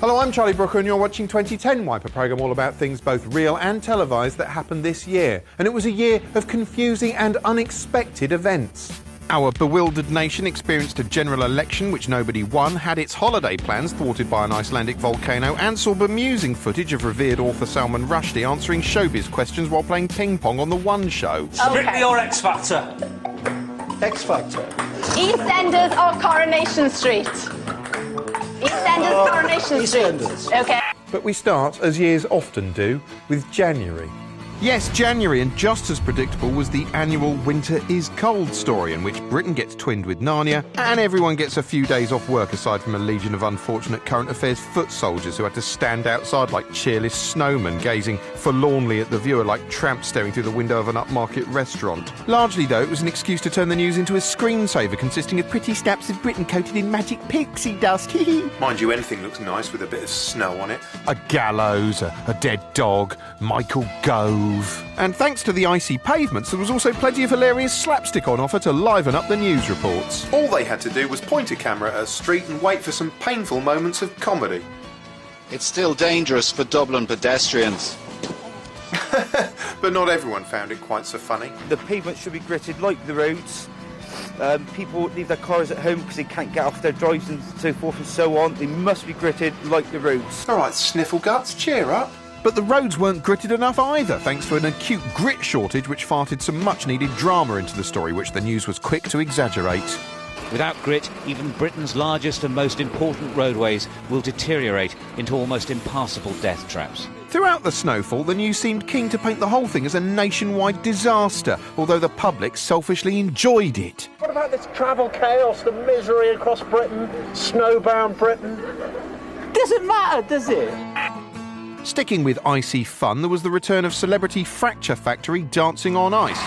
Hello, I'm Charlie Brooker and you're watching 2010 Wipe, a programme all about things both real and televised that happened this year. And it was a year of confusing and unexpected events. Our bewildered nation experienced a general election which nobody won, had its holiday plans thwarted by an Icelandic volcano, and saw bemusing footage of revered author Salman Rushdie answering showbiz questions while playing ping pong on The One Show. Strictly or X Factor? X Factor. EastEnders or Coronation Street? EastEnders, Coronation Street. EastEnders. Okay. But we start, as years often do, with January. Yes, January, and just as predictable was the annual Winter is Cold story, in which Britain gets twinned with Narnia, and everyone gets a few days off work aside from a legion of unfortunate current affairs foot soldiers who had to stand outside like cheerless snowmen, gazing forlornly at the viewer like tramps staring through the window of an upmarket restaurant. Largely, though, it was an excuse to turn the news into a screensaver consisting of pretty snaps of Britain coated in magic pixie dust. Mind you, anything looks nice with a bit of snow on it. A gallows, a dead dog, Michael Gove. And thanks to the icy pavements, there was also plenty of hilarious slapstick on offer to liven up the news reports. All they had to do was point a camera at a street and wait for some painful moments of comedy. It's still dangerous for Dublin pedestrians. But not everyone found it quite so funny. The pavement should be gritted like the roads. People leave their cars at home because they can't get off their drives and so forth and so on. They must be gritted like the roads. All right, Sniffleguts, cheer up. But the roads weren't gritted enough either, thanks to an acute grit shortage which farted some much-needed drama into the story, which the news was quick to exaggerate. Without grit, even Britain's largest and most important roadways will deteriorate into almost impassable death traps. Throughout the snowfall, the news seemed keen to paint the whole thing as a nationwide disaster, although the public selfishly enjoyed it. What about this travel chaos, the misery across Britain, snowbound Britain? Doesn't matter, does it? Sticking with icy fun, there was the return of celebrity Fracture Factory Dancing on Ice.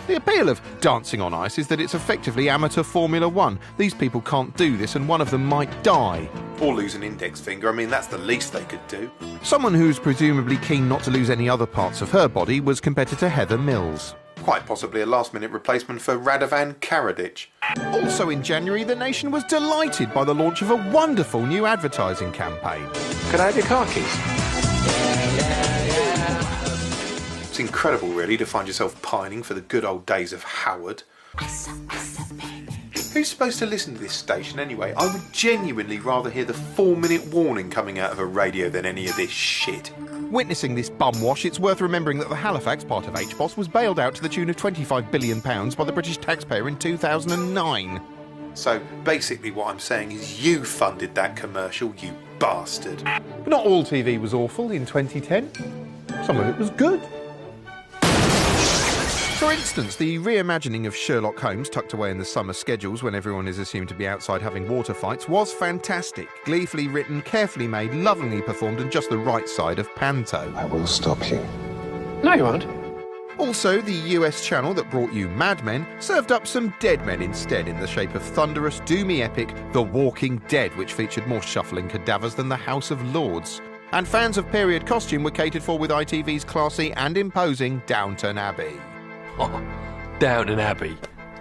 The appeal of Dancing on Ice is that it's effectively amateur Formula One. These people can't do this and one of them might die. Or lose an index finger. I mean, that's the least they could do. Someone who's presumably keen not to lose any other parts of her body was competitor Heather Mills. Quite possibly a last-minute replacement for Radovan Karadzic. Also in January, the nation was delighted by the launch of a wonderful new advertising campaign. Can I have your car keys? It's incredible, really, to find yourself pining for the good old days of Howard. Who's supposed to listen to this station anyway? I would genuinely rather hear the 4-minute warning coming out of a radio than any of this shit. Witnessing this bumwash, it's worth remembering that the Halifax, part of HBOS, was bailed out to the tune of £25 billion by the British taxpayer in 2009. So basically what I'm saying is you funded that commercial, you bastard. But not all TV was awful in 2010. Some of it was good. For instance, the reimagining of Sherlock Holmes, tucked away in the summer schedules when everyone is assumed to be outside having water fights, was fantastic. Gleefully written, carefully made, lovingly performed, and just the right side of panto. I will stop you. No, you won't. Also, the US channel that brought you Mad Men served up some dead men instead in the shape of thunderous, doomy epic The Walking Dead, which featured more shuffling cadavers than the House of Lords. And fans of period costume were catered for with ITV's classy and imposing Downton Abbey. Oh, Downton Abbey,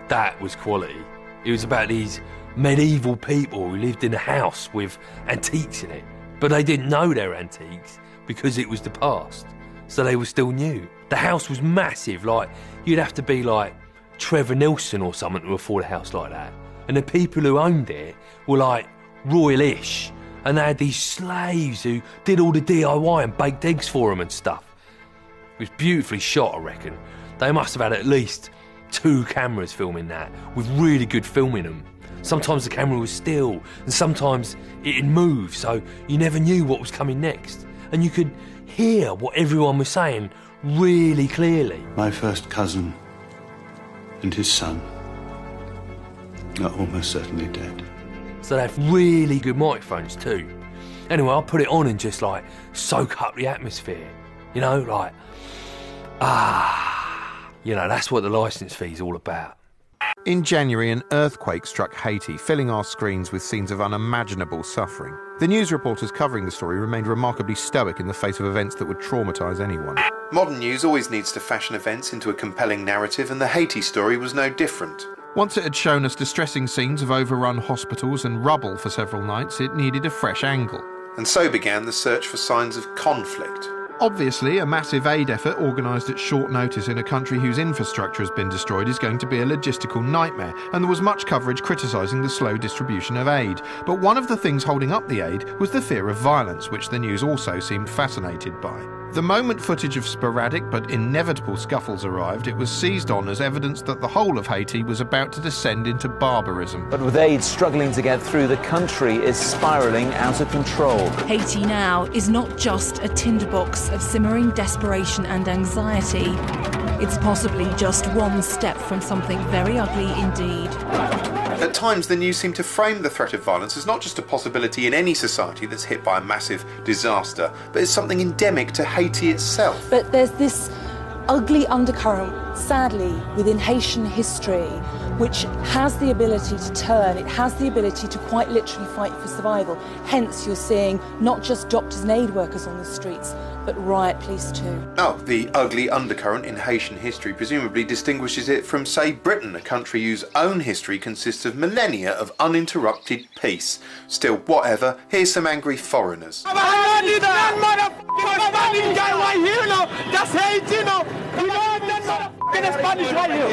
that was quality. It was about these medieval people who lived in a house with antiques in it, but they didn't know they were antiques because it was the past, so they were still new. The house was massive, like you'd have to be like Trevor Nelson or something to afford a house like that. And the people who owned it were like royal-ish, and they had these slaves who did all the DIY and baked eggs for them and stuff. It was beautifully shot, I reckon. They must have had at least 2 cameras filming that, with really good film in them. Sometimes the camera was still, and sometimes it'd move, so you never knew what was coming next. And you could hear what everyone was saying really clearly. My first cousin and his son are almost certainly dead. So they have really good microphones too. Anyway, I'll put it on and just like soak up the atmosphere. You know, like, you know, that's what the licence fee's all about. In January, an earthquake struck Haiti, filling our screens with scenes of unimaginable suffering. The news reporters covering the story remained remarkably stoic in the face of events that would traumatise anyone. Modern news always needs to fashion events into a compelling narrative, and the Haiti story was no different. Once it had shown us distressing scenes of overrun hospitals and rubble for several nights, it needed a fresh angle. And so began the search for signs of conflict. Obviously, a massive aid effort organised at short notice in a country whose infrastructure has been destroyed is going to be a logistical nightmare, and there was much coverage criticising the slow distribution of aid. But one of the things holding up the aid was the fear of violence, which the news also seemed fascinated by. The moment footage of sporadic but inevitable scuffles arrived, it was seized on as evidence that the whole of Haiti was about to descend into barbarism. But with aid struggling to get through, the country is spiralling out of control. Haiti now is not just a tinderbox of simmering desperation and anxiety. It's possibly just one step from something very ugly indeed. At times, the news seemed to frame the threat of violence as not just a possibility in any society that's hit by a massive disaster, but as something endemic to Haiti itself. But there's this ugly undercurrent, sadly, within Haitian history, which has the ability to turn. It has the ability to quite literally fight for survival. Hence, you're seeing not just doctors and aid workers on the streets, but riot police too. Oh, the ugly undercurrent in Haitian history presumably distinguishes it from, say, Britain, a country whose own history consists of millennia of uninterrupted peace. Still, whatever, here's some angry foreigners.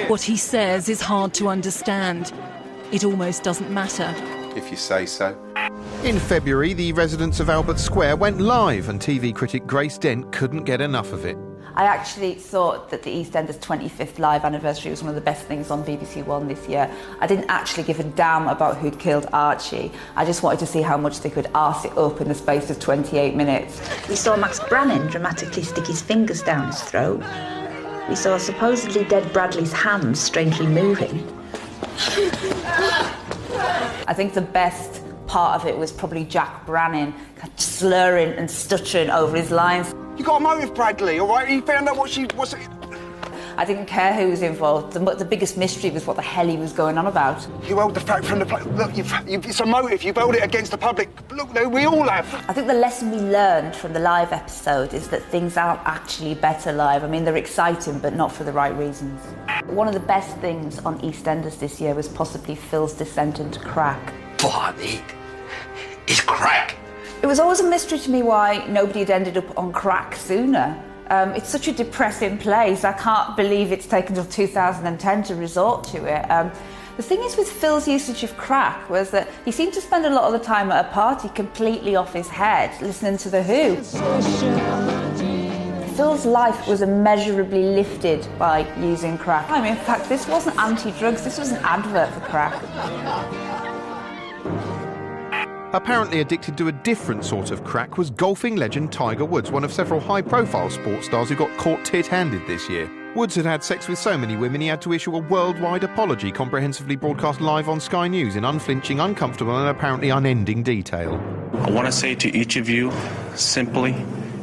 What he says is hard to understand. It almost doesn't matter. If you say so. In February, the residents of Albert Square went live, and TV critic Grace Dent couldn't get enough of it. I actually thought that the EastEnders 25th live anniversary was one of the best things on BBC One this year. I didn't actually give a damn about who'd killed Archie. I just wanted to see how much they could arse it up in the space of 28 minutes. We saw Max Brannan dramatically stick his fingers down his throat. We saw supposedly dead Bradley's hands strangely moving. I think the best part of it was probably Jack Brannan slurring and stuttering over his lines. You got a motive, Bradley, all right? He found out what was it? I didn't care who was involved. The biggest mystery was what the hell he was going on about. You held the fact from the... Look, it's a motive. You've held it against the public. Look, no, we all have. I think the lesson we learned from the live episode is that things aren't actually better live. I mean, they're exciting, but not for the right reasons. One of the best things on EastEnders this year was possibly Phil's descent into crack. Bloody... it's crack. It was always a mystery to me why nobody had ended up on crack sooner. It's such a depressing place. I can't believe it's taken until 2010 to resort to it. The thing is with Phil's usage of crack was that he seemed to spend a lot of the time at a party completely off his head, listening to The Who. Phil's life was immeasurably lifted by using crack. I mean, in fact, this wasn't anti-drugs, this was an advert for crack. Apparently addicted to a different sort of crack was golfing legend Tiger Woods, one of several high-profile sports stars who got caught tit-handed this year. Woods had had sex with so many women he had to issue a worldwide apology comprehensively broadcast live on Sky News in unflinching, uncomfortable and apparently unending detail. I want to say to each of you, simply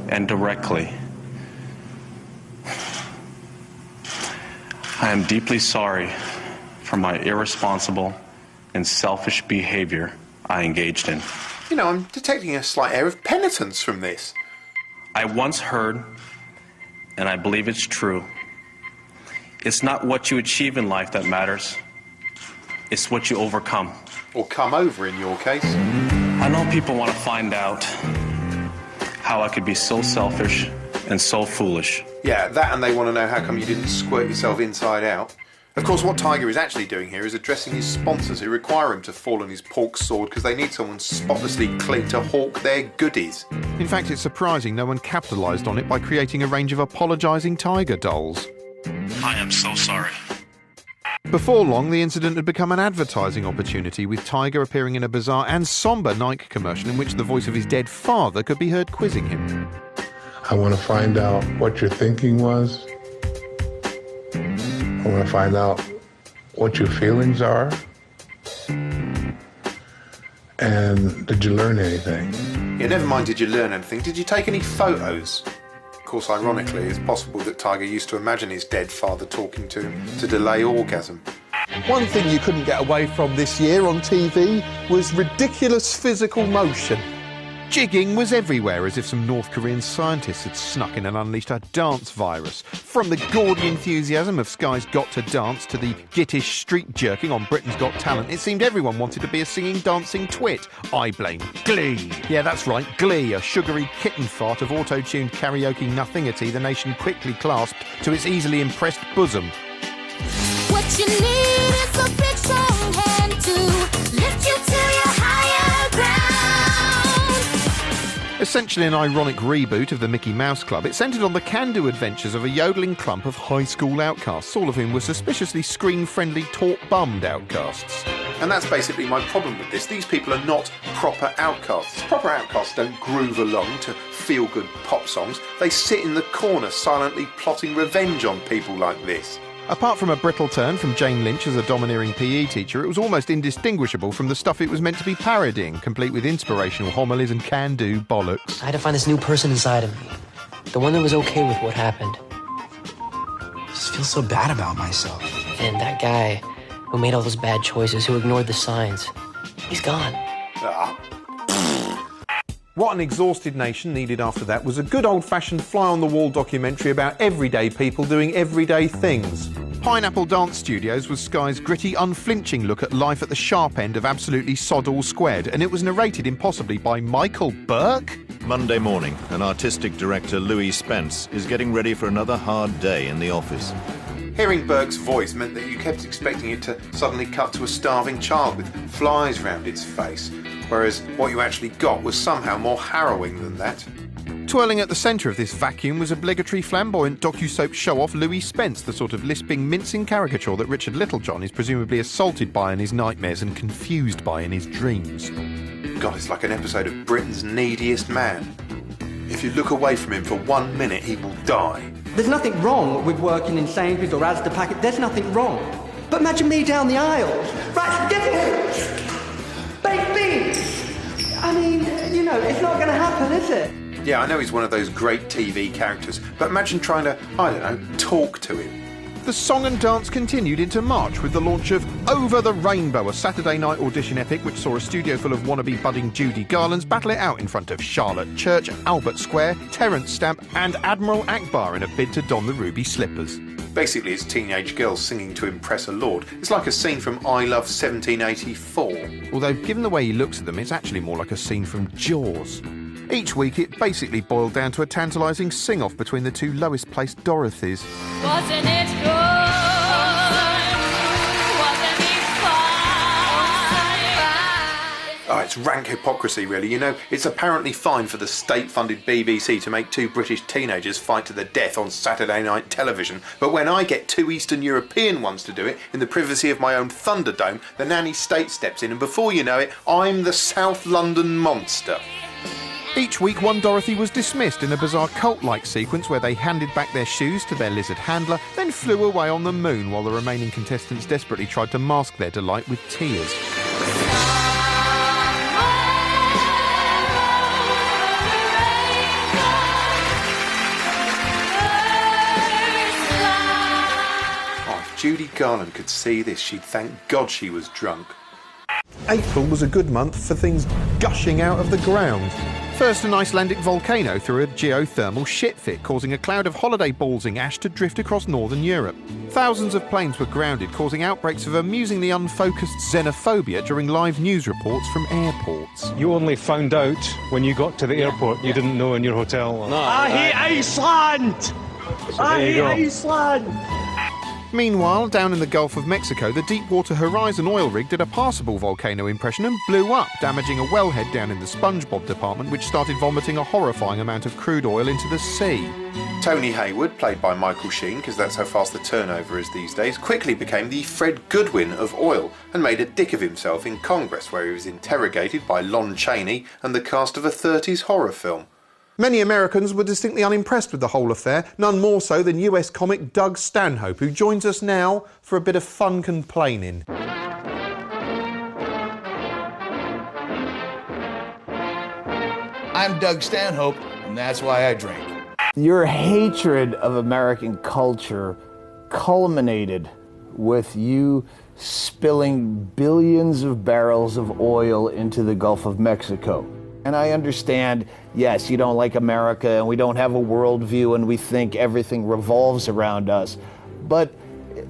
and directly, I am deeply sorry for my irresponsible and selfish behavior I engaged in. You know, I'm detecting a slight air of penitence from this. I once heard, and I believe it's true, it's not what you achieve in life that matters, it's what you overcome. Or come over in your case. I know people want to find out how I could be so selfish and so foolish. Yeah, that, and they want to know how come you didn't squirt yourself inside out. Of course, what Tiger is actually doing here is addressing his sponsors who require him to fall on his pork sword because they need someone spotlessly clean to hawk their goodies. In fact, it's surprising no one capitalised on it by creating a range of apologising Tiger dolls. I am so sorry. Before long, the incident had become an advertising opportunity, with Tiger appearing in a bizarre and sombre Nike commercial in which the voice of his dead father could be heard quizzing him. I want to find out what your thinking was. I want to find out what your feelings are. And did you learn anything? Yeah, never mind did you learn anything. Did you take any photos? Of course, ironically, it's possible that Tiger used to imagine his dead father talking to him to delay orgasm. One thing you couldn't get away from this year on TV was ridiculous physical motion. Jigging was everywhere, as if some North Korean scientists had snuck in and unleashed a dance virus. From the gaudy enthusiasm of Sky's Got to Dance to the gittish street jerking on Britain's Got Talent, it seemed everyone wanted to be a singing, dancing twit. I blame Glee. Yeah, that's right, Glee, a sugary kitten fart of auto-tuned karaoke nothingity the nation quickly clasped to its easily impressed bosom. What you need is a big strong hand to lift you to your higher ground. Essentially an ironic reboot of the Mickey Mouse Club, it centred on the can-do adventures of a yodelling clump of high school outcasts, all of whom were suspiciously screen-friendly, taut-bummed outcasts. And that's basically my problem with this. These people are not proper outcasts. Proper outcasts don't groove along to feel-good pop songs. They sit in the corner silently plotting revenge on people like this. Apart from a brittle turn from Jane Lynch as a domineering PE teacher, it was almost indistinguishable from the stuff it was meant to be parodying, complete with inspirational homilies and can-do bollocks. I had to find this new person inside of me. The one that was okay with what happened. I just feel so bad about myself. And that guy who made all those bad choices, who ignored the signs, he's gone. What an exhausted nation needed after that was a good old-fashioned fly-on-the-wall documentary about everyday people doing everyday things. Pineapple Dance Studios was Sky's gritty, unflinching look at life at the sharp end of absolutely sod all squared, and it was narrated impossibly by Michael Burke. Monday morning, and artistic director Louis Spence is getting ready for another hard day in the office. Hearing Burke's voice meant that you kept expecting it to suddenly cut to a starving child with flies round its face, whereas what you actually got was somehow more harrowing than that. Twirling at the centre of this vacuum was obligatory flamboyant docu-soap show-off Louis Spence, the sort of lisping, mincing caricature that Richard Littlejohn is presumably assaulted by in his nightmares and confused by in his dreams. God, it's like an episode of Britain's Neediest Man. If you look away from him for 1 minute, he will die. There's nothing wrong with working in Sainsbury's or Asda Packet. There's nothing wrong. But imagine me down the aisle. Right, get it! Baked beans! I mean, you know, it's not going to happen, is it? Yeah, I know he's one of those great TV characters, but imagine trying to, I don't know, talk to him. The song and dance continued into March with the launch of Over the Rainbow, a Saturday night audition epic which saw a studio full of wannabe budding Judy Garlands battle it out in front of Charlotte Church, Albert Square, Terence Stamp and Admiral Akbar in a bid to don the ruby slippers. Basically, it's teenage girls singing to impress a lord. It's like a scene from I Love 1784. Although, given the way he looks at them, it's actually more like a scene from Jaws. Each week, it basically boiled down to a tantalising sing-off between the two lowest-placed Dorothys. Wasn't it good? Wasn't it fine? Oh, it's rank hypocrisy, really. You know, it's apparently fine for the state-funded BBC to make two British teenagers fight to the death on Saturday night television, but when I get two Eastern European ones to do it in the privacy of my own Thunderdome, the nanny state steps in, and before you know it, I'm the South London monster. Each week, one Dorothy was dismissed in a bizarre cult-like sequence where they handed back their shoes to their lizard handler, then flew away on the moon while the remaining contestants desperately tried to mask their delight with tears. Oh, if Judy Garland could see this, she'd thank God she was drunk. April was a good month for things gushing out of the ground. First, an Icelandic volcano threw a geothermal shitfit, causing a cloud of holiday-ballsing ash to drift across northern Europe. Thousands of planes were grounded, causing outbreaks of amusingly unfocused xenophobia during live news reports from airports. You only found out when you got to the airport. You didn't know in your hotel. No, I hate Iceland! So I hate Iceland! Meanwhile, down in the Gulf of Mexico, the Deepwater Horizon oil rig did a passable volcano impression and blew up, damaging a wellhead down in the SpongeBob department, which started vomiting a horrifying amount of crude oil into the sea. Tony Hayward, played by Michael Sheen, because that's how fast the turnover is these days, quickly became the Fred Goodwin of oil and made a dick of himself in Congress, where he was interrogated by Lon Chaney and the cast of a 30s horror film. Many Americans were distinctly unimpressed with the whole affair, none more so than US comic Doug Stanhope, who joins us now for a bit of fun complaining. I'm Doug Stanhope, and that's why I drink. Your hatred of American culture culminated with you spilling billions of barrels of oil into the Gulf of Mexico. And I understand, yes, you don't like America and we don't have a worldview and we think everything revolves around us. But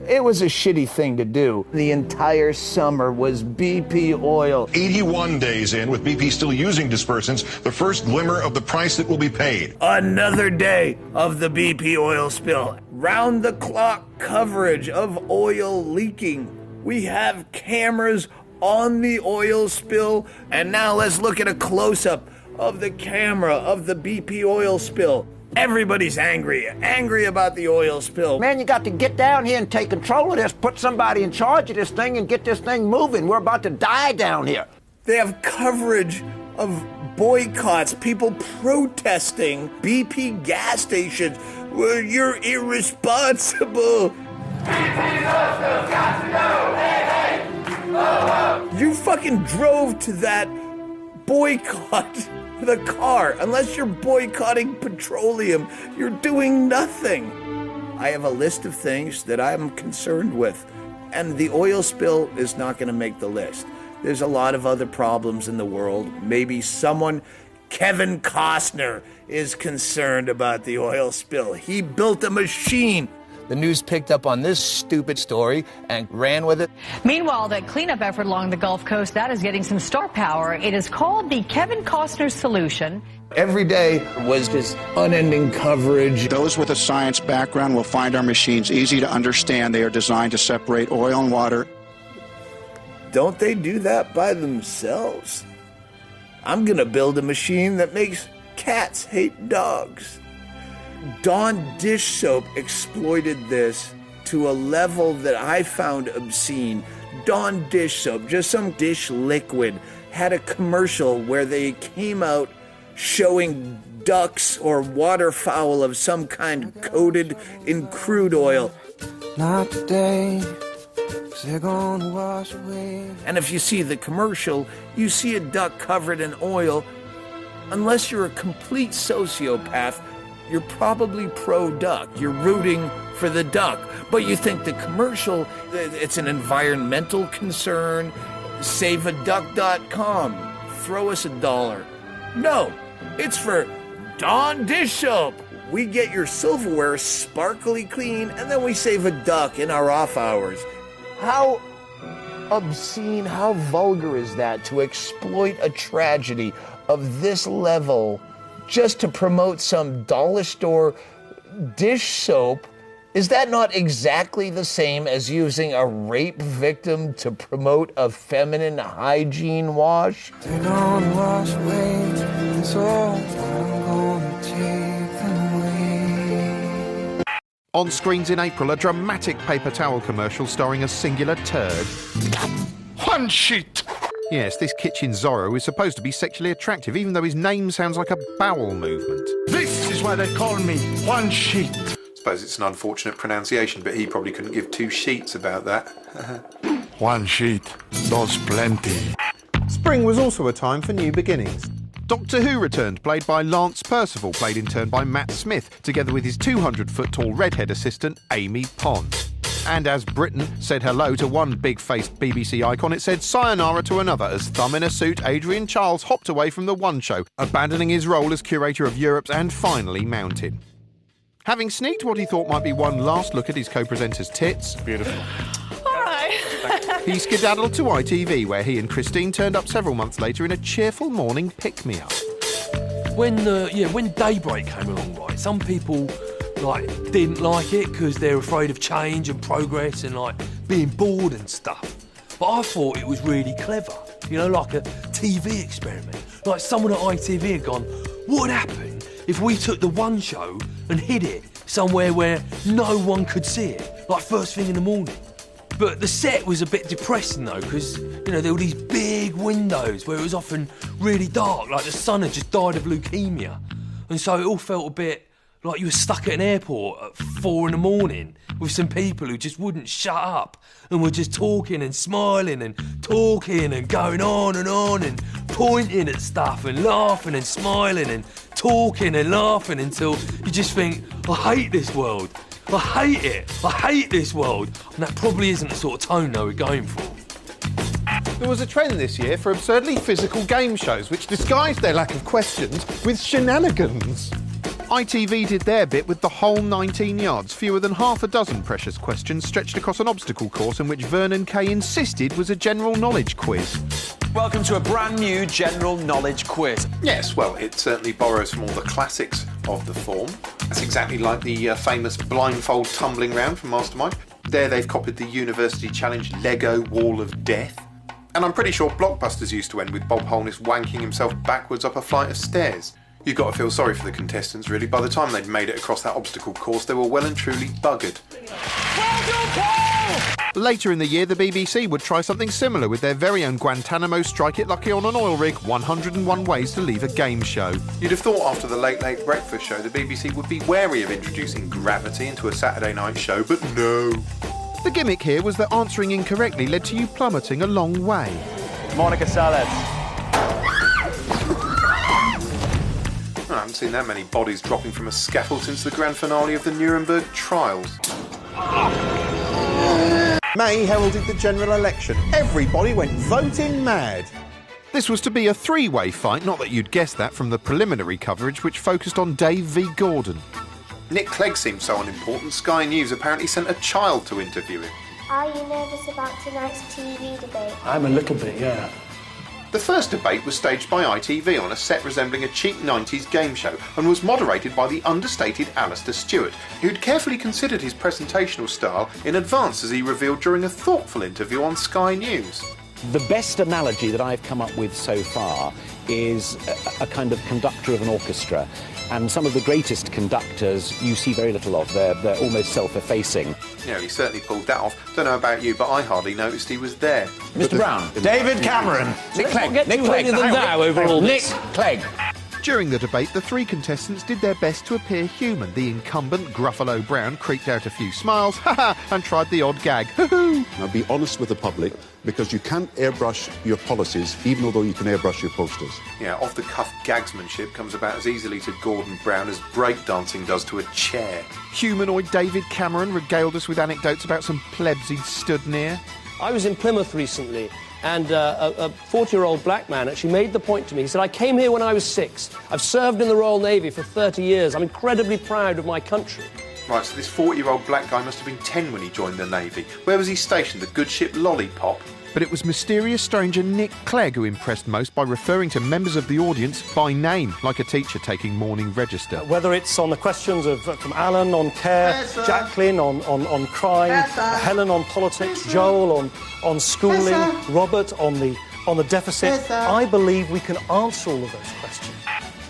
it was a shitty thing to do. The entire summer was BP oil. 81 days in, with BP still using dispersants, the first glimmer of the price that will be paid. Another day of the BP oil spill. Round-the-clock coverage of oil leaking. We have cameras on the oil spill, and now let's look at a close-up of the camera of the BP oil spill. Everybody's angry about the oil spill. Man, you got to get down here and take control of this, put somebody in charge of this thing and get this thing moving. We're about to die down here. They have coverage of boycotts, people protesting BP gas stations. Well, you're irresponsible. You fucking drove to that boycott with a car. Unless you're boycotting petroleum, you're doing nothing. I have a list of things that I'm concerned with, and the oil spill is not going to make the list. There's a lot of other problems in the world. Maybe someone, Kevin Costner, is concerned about the oil spill. He built a machine. The news picked up on this stupid story and ran with it. Meanwhile, the cleanup effort along the Gulf Coast, that is getting some star power. It is called the Kevin Costner Solution. Every day was just unending coverage. Those with a science background will find our machines easy to understand. They are designed to separate oil and water. Don't they do that by themselves? I'm gonna build a machine that makes cats hate dogs. Dawn dish soap exploited this to a level that I found obscene. Dawn dish soap, just some dish liquid, had a commercial where they came out showing ducks or waterfowl of some kind coated in crude oil. Not today, 'cause they're gonna wash away. And if you see the commercial, you see a duck covered in oil. Unless you're a complete sociopath, you're probably pro-duck. You're rooting for the duck. But you think the commercial, it's an environmental concern. SaveADuck.com. Throw us $1. No, it's for Dawn dish soap. We get your silverware sparkly clean, and then we save a duck in our off hours. How obscene, how vulgar is that to exploit a tragedy of this level just to promote some dollar store dish soap? Is that not exactly the same as using a rape victim to promote a feminine hygiene wash? They're gonna wash away, and so I'm gonna take them away. On screens in April, a dramatic paper towel commercial starring a singular turd. One sheet! Yes, this kitchen Zorro is supposed to be sexually attractive, even though his name sounds like a bowel movement. This is why they call me One Sheet. Suppose it's an unfortunate pronunciation, but he probably couldn't give two sheets about that. One sheet does plenty. Spring was also a time for new beginnings. Doctor Who returned, played by Lance Percival, played in turn by Matt Smith, together with his 200-foot-tall redhead assistant, Amy Pond. And as Britain said hello to one big-faced BBC icon, it said sayonara to another as thumb in a suit, Adrian Charles hopped away from the One Show, abandoning his role as curator of Europe's and finally Mountain. Having sneaked what he thought might be one last look at his co-presenter's tits, beautiful, he skedaddled to ITV, where he and Christine turned up several months later in a cheerful morning pick-me-up. When Daybreak came along, right, some people didn't like it because they're afraid of change and progress and being bored and stuff. But I thought it was really clever, like a TV experiment. Like someone at ITV had gone, what would happen if we took the One Show and hid it somewhere where no one could see it, like first thing in the morning? But the set was a bit depressing though, because there were these big windows where it was often really dark, like the son had just died of leukemia, and so it all felt a bit like you were stuck at an airport at 4 in the morning with some people who just wouldn't shut up and were just talking and smiling and talking and going on and pointing at stuff and laughing and smiling and talking and laughing until you just think, I hate this world. I hate it. I hate this world. And that probably isn't the sort of tone they were going for. There was a trend this year for absurdly physical game shows which disguised their lack of questions with shenanigans. ITV did their bit with the whole 19 yards, fewer than half a dozen precious questions stretched across an obstacle course in which Vernon Kay insisted was a general knowledge quiz. Welcome to a brand new general knowledge quiz. Yes, well, it certainly borrows from all the classics of the form. That's exactly like the famous blindfold tumbling round from Mastermind. There they've copied the University Challenge Lego Wall of Death. And I'm pretty sure Blockbusters used to end with Bob Holness wanking himself backwards up a flight of stairs. You've got to feel sorry for the contestants, really. By the time they'd made it across that obstacle course, they were well and truly buggered. Later in the year, the BBC would try something similar with their very own Guantanamo Strike It Lucky on an Oil Rig, 101 Ways to Leave a Game Show. You'd have thought after the Late Late Breakfast show, the BBC would be wary of introducing gravity into a Saturday night show, but no. The gimmick here was that answering incorrectly led to you plummeting a long way. Monica Seles. I haven't seen that many bodies dropping from a scaffold since the grand finale of the Nuremberg trials. May heralded the general election. Everybody went voting mad. This was to be a three-way fight, not that you'd guessed that from the preliminary coverage, which focused on Dave v Gordon. Nick Clegg seemed so unimportant, Sky News apparently sent a child to interview him. Are you nervous about tonight's TV debate? I'm a little bit, yeah. The first debate was staged by ITV on a set resembling a cheap 90s game show and was moderated by the understated Alistair Stewart, who'd carefully considered his presentational style in advance, as he revealed during a thoughtful interview on Sky News. The best analogy that I've come up with so far is a kind of conductor of an orchestra. And some of the greatest conductors you see very little of. They're almost self-effacing. Yeah, he certainly pulled that off. Don't know about you, but I hardly noticed he was there. Mr. Brown. David Cameron. Nick Clegg. Nick Clegg. Nick Clegg. During the debate, the three contestants did their best to appear human. The incumbent, Gruffalo Brown, creaked out a few smiles, and tried the odd gag. Now be honest with the public, because you can't airbrush your policies, even although you can airbrush your posters. Yeah, off-the-cuff gagsmanship comes about as easily to Gordon Brown as breakdancing does to a chair. Humanoid David Cameron regaled us with anecdotes about some plebs he'd stood near. I was in Plymouth recently, and a 40-year-old black man actually made the point to me. He said, I came here when I was 6. I've served in the Royal Navy for 30 years. I'm incredibly proud of my country. Right, so this 40-year-old black guy must have been 10 when he joined the Navy. Where was he stationed? The good ship Lollipop? But it was mysterious stranger Nick Clegg who impressed most by referring to members of the audience by name, like a teacher taking morning register. Whether it's on the questions from Alan on care, Jacqueline on crime, Helen on politics, Joel on schooling, Robert on the deficit, I believe we can answer all of those questions.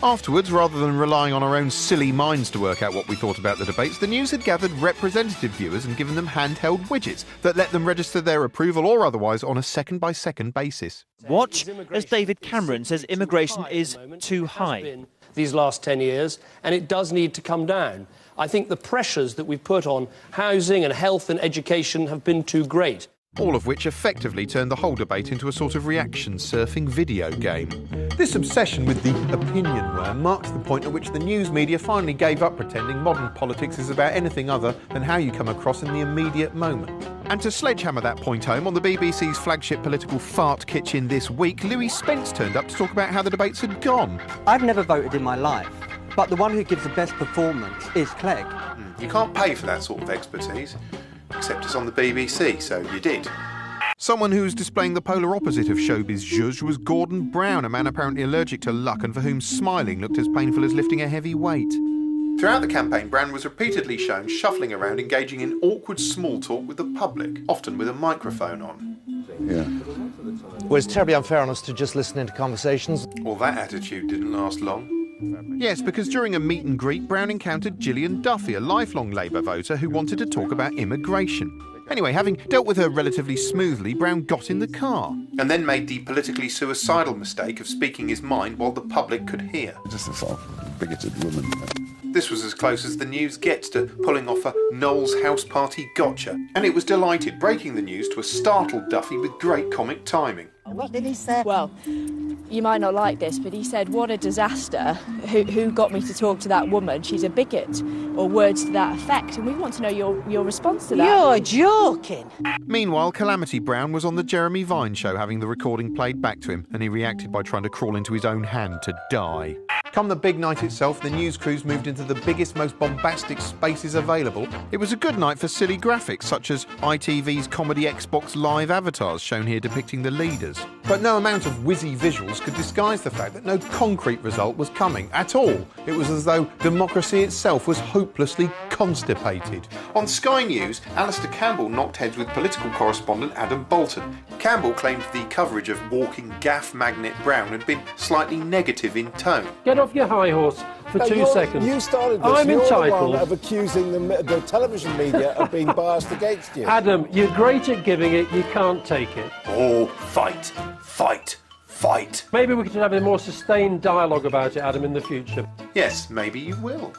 Afterwards, rather than relying on our own silly minds to work out what we thought about the debates, the news had gathered representative viewers and given them handheld widgets that let them register their approval or otherwise on a second-by-second basis. Watch as David Cameron says immigration is too high. These last 10 years, and it does need to come down. I think the pressures that we've put on housing and health and education have been too great. All of which effectively turned the whole debate into a sort of reaction-surfing video game. This obsession with the opinion worm marks the point at which the news media finally gave up pretending modern politics is about anything other than how you come across in the immediate moment. And to sledgehammer that point home, on the BBC's flagship political fart kitchen this week, Louis Spence turned up to talk about how the debates had gone. I've never voted in my life, but the one who gives the best performance is Clegg. You can't pay for that sort of expertise. Except it's on the BBC, so you did. Someone who's displaying the polar opposite of showbiz zhuzh was Gordon Brown, a man apparently allergic to luck and for whom smiling looked as painful as lifting a heavy weight. Throughout the campaign, Brown was repeatedly shown shuffling around, engaging in awkward small talk with the public, often with a microphone on. Yeah. Well, it's terribly unfair on us to just listen into conversations. Well, that attitude didn't last long. Yes, because during a meet and greet, Brown encountered Gillian Duffy, a lifelong Labour voter who wanted to talk about immigration. Anyway, having dealt with her relatively smoothly, Brown got in the car. And then made the politically suicidal mistake of speaking his mind while the public could hear. Just a sort of bigoted woman. This was as close as the news gets to pulling off a Noel's house party gotcha. And it was delighted, breaking the news to a startled Duffy with great comic timing. What did he say? Well, you might not like this, but he said, "What a disaster. Who got me to talk to that woman? She's a bigot," or words to that effect. And we want to know your response to that. You're joking. Meanwhile, Calamity Brown was on the Jeremy Vine show having the recording played back to him, and he reacted by trying to crawl into his own hand to die. Come the big night itself, the news crews moved into the biggest, most bombastic spaces available. It was a good night for silly graphics, such as ITV's Comedy Xbox Live avatars shown here depicting the leaders. But no amount of whizzy visuals could disguise the fact that no concrete result was coming at all. It was as though democracy itself was hopelessly constipated. On Sky News, Alistair Campbell knocked heads with political correspondent Adam Bolton. Campbell claimed the coverage of walking gaff magnet Brown had been slightly negative in tone. Get off your high horse for 2 seconds. You started this. I'm You're entitled the one of accusing the television media of being biased against you. Adam, you're great at giving it, you can't take it. Oh, fight, fight, fight. Maybe we could have a more sustained dialogue about it, Adam, in the future. Yes, maybe you will.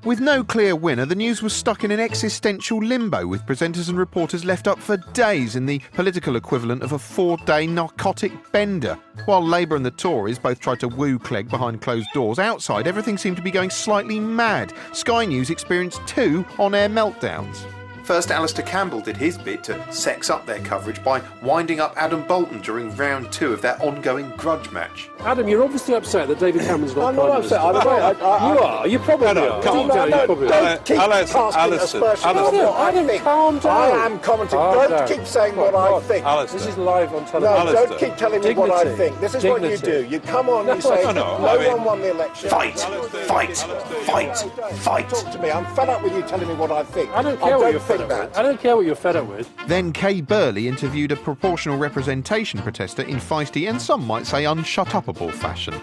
With no clear winner, the news was stuck in an existential limbo, with presenters and reporters left up for days in the political equivalent of a 4-day narcotic bender. While Labour and the Tories both tried to woo Clegg behind closed doors, outside everything seemed to be going slightly mad. Sky News experienced 2 on-air meltdowns. First, Alistair Campbell did his bit to sex up their coverage by winding up Adam Bolton during round 2 of their ongoing grudge match. Adam, you're obviously upset that David Cameron's not I'm not upset. You are. You probably are. Don't keep casting aspersions on what I think. Calm down. I am commenting. Don't keep saying what I think. This is live on television. No, don't keep telling me what I think. This is what you do. You come on, you say, no one won the election. Fight, fight, fight, fight. Talk to me. I'm fed up with you telling me what I think. I don't care what you're fed up with. I don't care what you're fed up with. Then Kay Burley interviewed a proportional representation protester in feisty and some might say unshut-upable fashion.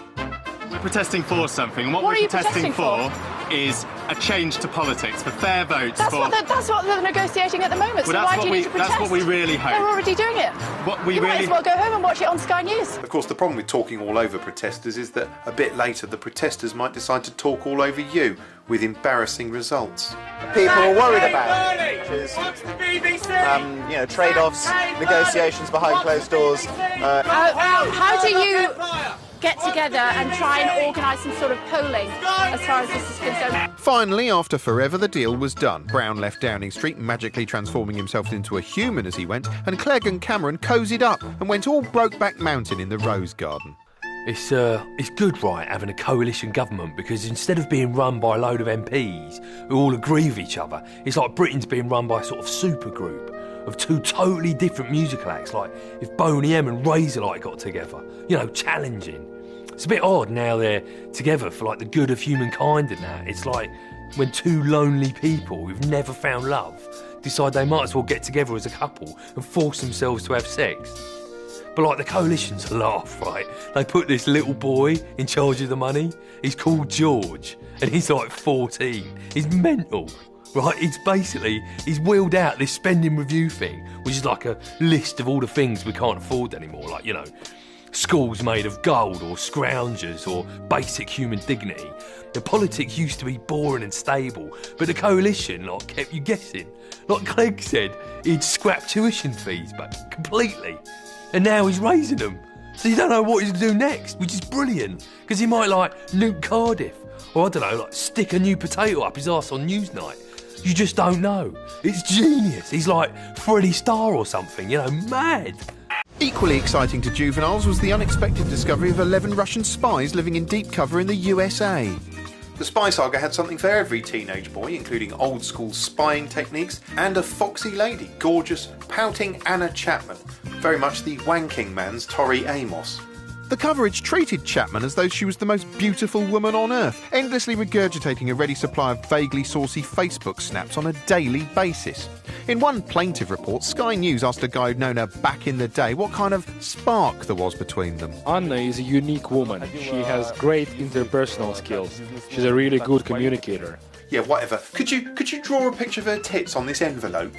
We're protesting for something, and what we're protesting for is a change to politics, for fair votes. That's what they're negotiating at the moment, so why do you need to protest? That's what we really hope. They're already doing it. You might as well go home and watch it on Sky News. Of course, the problem with talking all over protesters is that a bit later the protesters might decide to talk all over you, with embarrassing results. People are worried about it, which is trade-offs, negotiations behind closed doors. How do you get together and try and organise some sort of polling as far as this is concerned? Finally, after forever, the deal was done. Brown left Downing Street, magically transforming himself into a human as he went, and Clegg and Cameron cosied up and went all Brokeback Mountain in the Rose Garden. It's good, right, having a coalition government, because instead of being run by a load of MPs who all agree with each other, it's like Britain's being run by a sort of supergroup of 2 totally different musical acts, like if Boney M and Razorlight got together, challenging. It's a bit odd now they're together for like the good of humankind and that. It's like when 2 lonely people who've never found love decide they might as well get together as a couple and force themselves to have sex. But like the coalition's a laugh, right? They put this little boy in charge of the money. He's called George, and he's like 14. He's mental, right? He's wheeled out this spending review thing, which is like a list of all the things we can't afford anymore, like, schools made of gold, or scroungers, or basic human dignity. The politics used to be boring and stable, but the coalition kept you guessing. Like Clegg said, he'd scrap tuition fees back completely. And now he's raising them. So you don't know what he's going to do next, which is brilliant. Because he might, nuke Cardiff. Or, I don't know, stick a new potato up his arse on Newsnight. You just don't know. It's genius. He's like Freddie Starr or something, mad. Equally exciting to juveniles was the unexpected discovery of 11 Russian spies living in deep cover in the USA. The spy saga had something for every teenage boy, including old-school spying techniques and a foxy lady, gorgeous, pouting Anna Chapman, very much the wanking man's Tori Amos. The coverage treated Chapman as though she was the most beautiful woman on earth, endlessly regurgitating a ready supply of vaguely saucy Facebook snaps on a daily basis. In one plaintive report, Sky News asked a guy who'd known her back in the day what kind of spark there was between them. Anna is a unique woman. She has great interpersonal skills. She's a really good communicator. Yeah, whatever. Could you draw a picture of her tits on this envelope?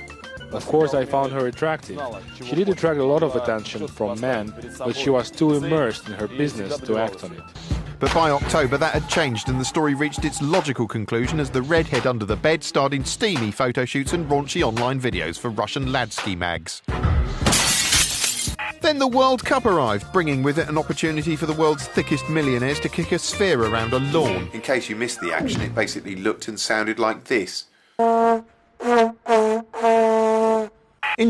Of course, I found her attractive. She did attract a lot of attention from men, but she was too immersed in her business to act on it. But by October, that had changed, and the story reached its logical conclusion as the redhead under the bed starred in steamy photo shoots and raunchy online videos for Russian Ladsky mags. Then the World Cup arrived, bringing with it an opportunity for the world's thickest millionaires to kick a sphere around a lawn. In case you missed the action, it basically looked and sounded like this. In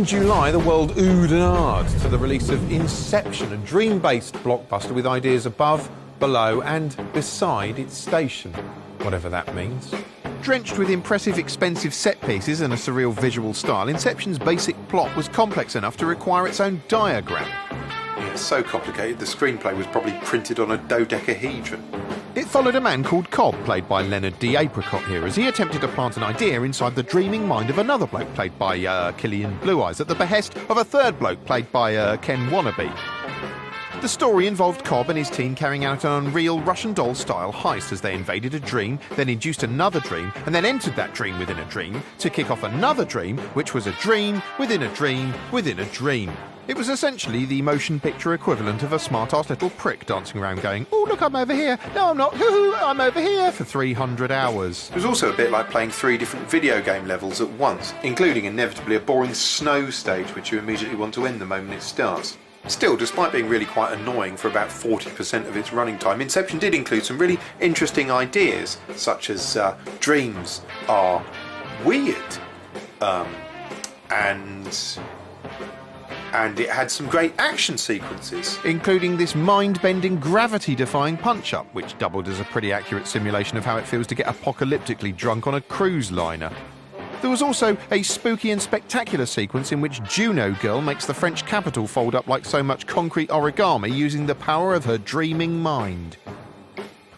July, the world oohed and ahed to the release of Inception, a dream-based blockbuster with ideas above, below and beside its station, whatever that means. Drenched with impressive, expensive set pieces and a surreal visual style, Inception's basic plot was complex enough to require its own diagram. Yeah, it's so complicated, the screenplay was probably printed on a dodecahedron. It followed a man called Cobb, played by Leonard D. Apricot here, as he attempted to plant an idea inside the dreaming mind of another bloke, played by Killian Blue Eyes, at the behest of a third bloke, played by Ken Wannabe. The story involved Cobb and his team carrying out an unreal Russian doll-style heist as they invaded a dream, then induced another dream, and then entered that dream within a dream to kick off another dream, which was a dream within a dream within a dream. It was essentially the motion picture equivalent of a smart-ass little prick dancing around going, "Oh, look, I'm over here. No, I'm not. Hoo-hoo, I'm over here," for 300 hours. It was also a bit like playing 3 different video game levels at once, including inevitably a boring snow stage, which you immediately want to end the moment it starts. Still, despite being really quite annoying for about 40% of its running time, Inception did include some really interesting ideas, such as dreams are weird, and it had some great action sequences, including this mind-bending, gravity-defying punch-up, which doubled as a pretty accurate simulation of how it feels to get apocalyptically drunk on a cruise liner. There was also a spooky and spectacular sequence in which Juno Girl makes the French capital fold up like so much concrete origami using the power of her dreaming mind.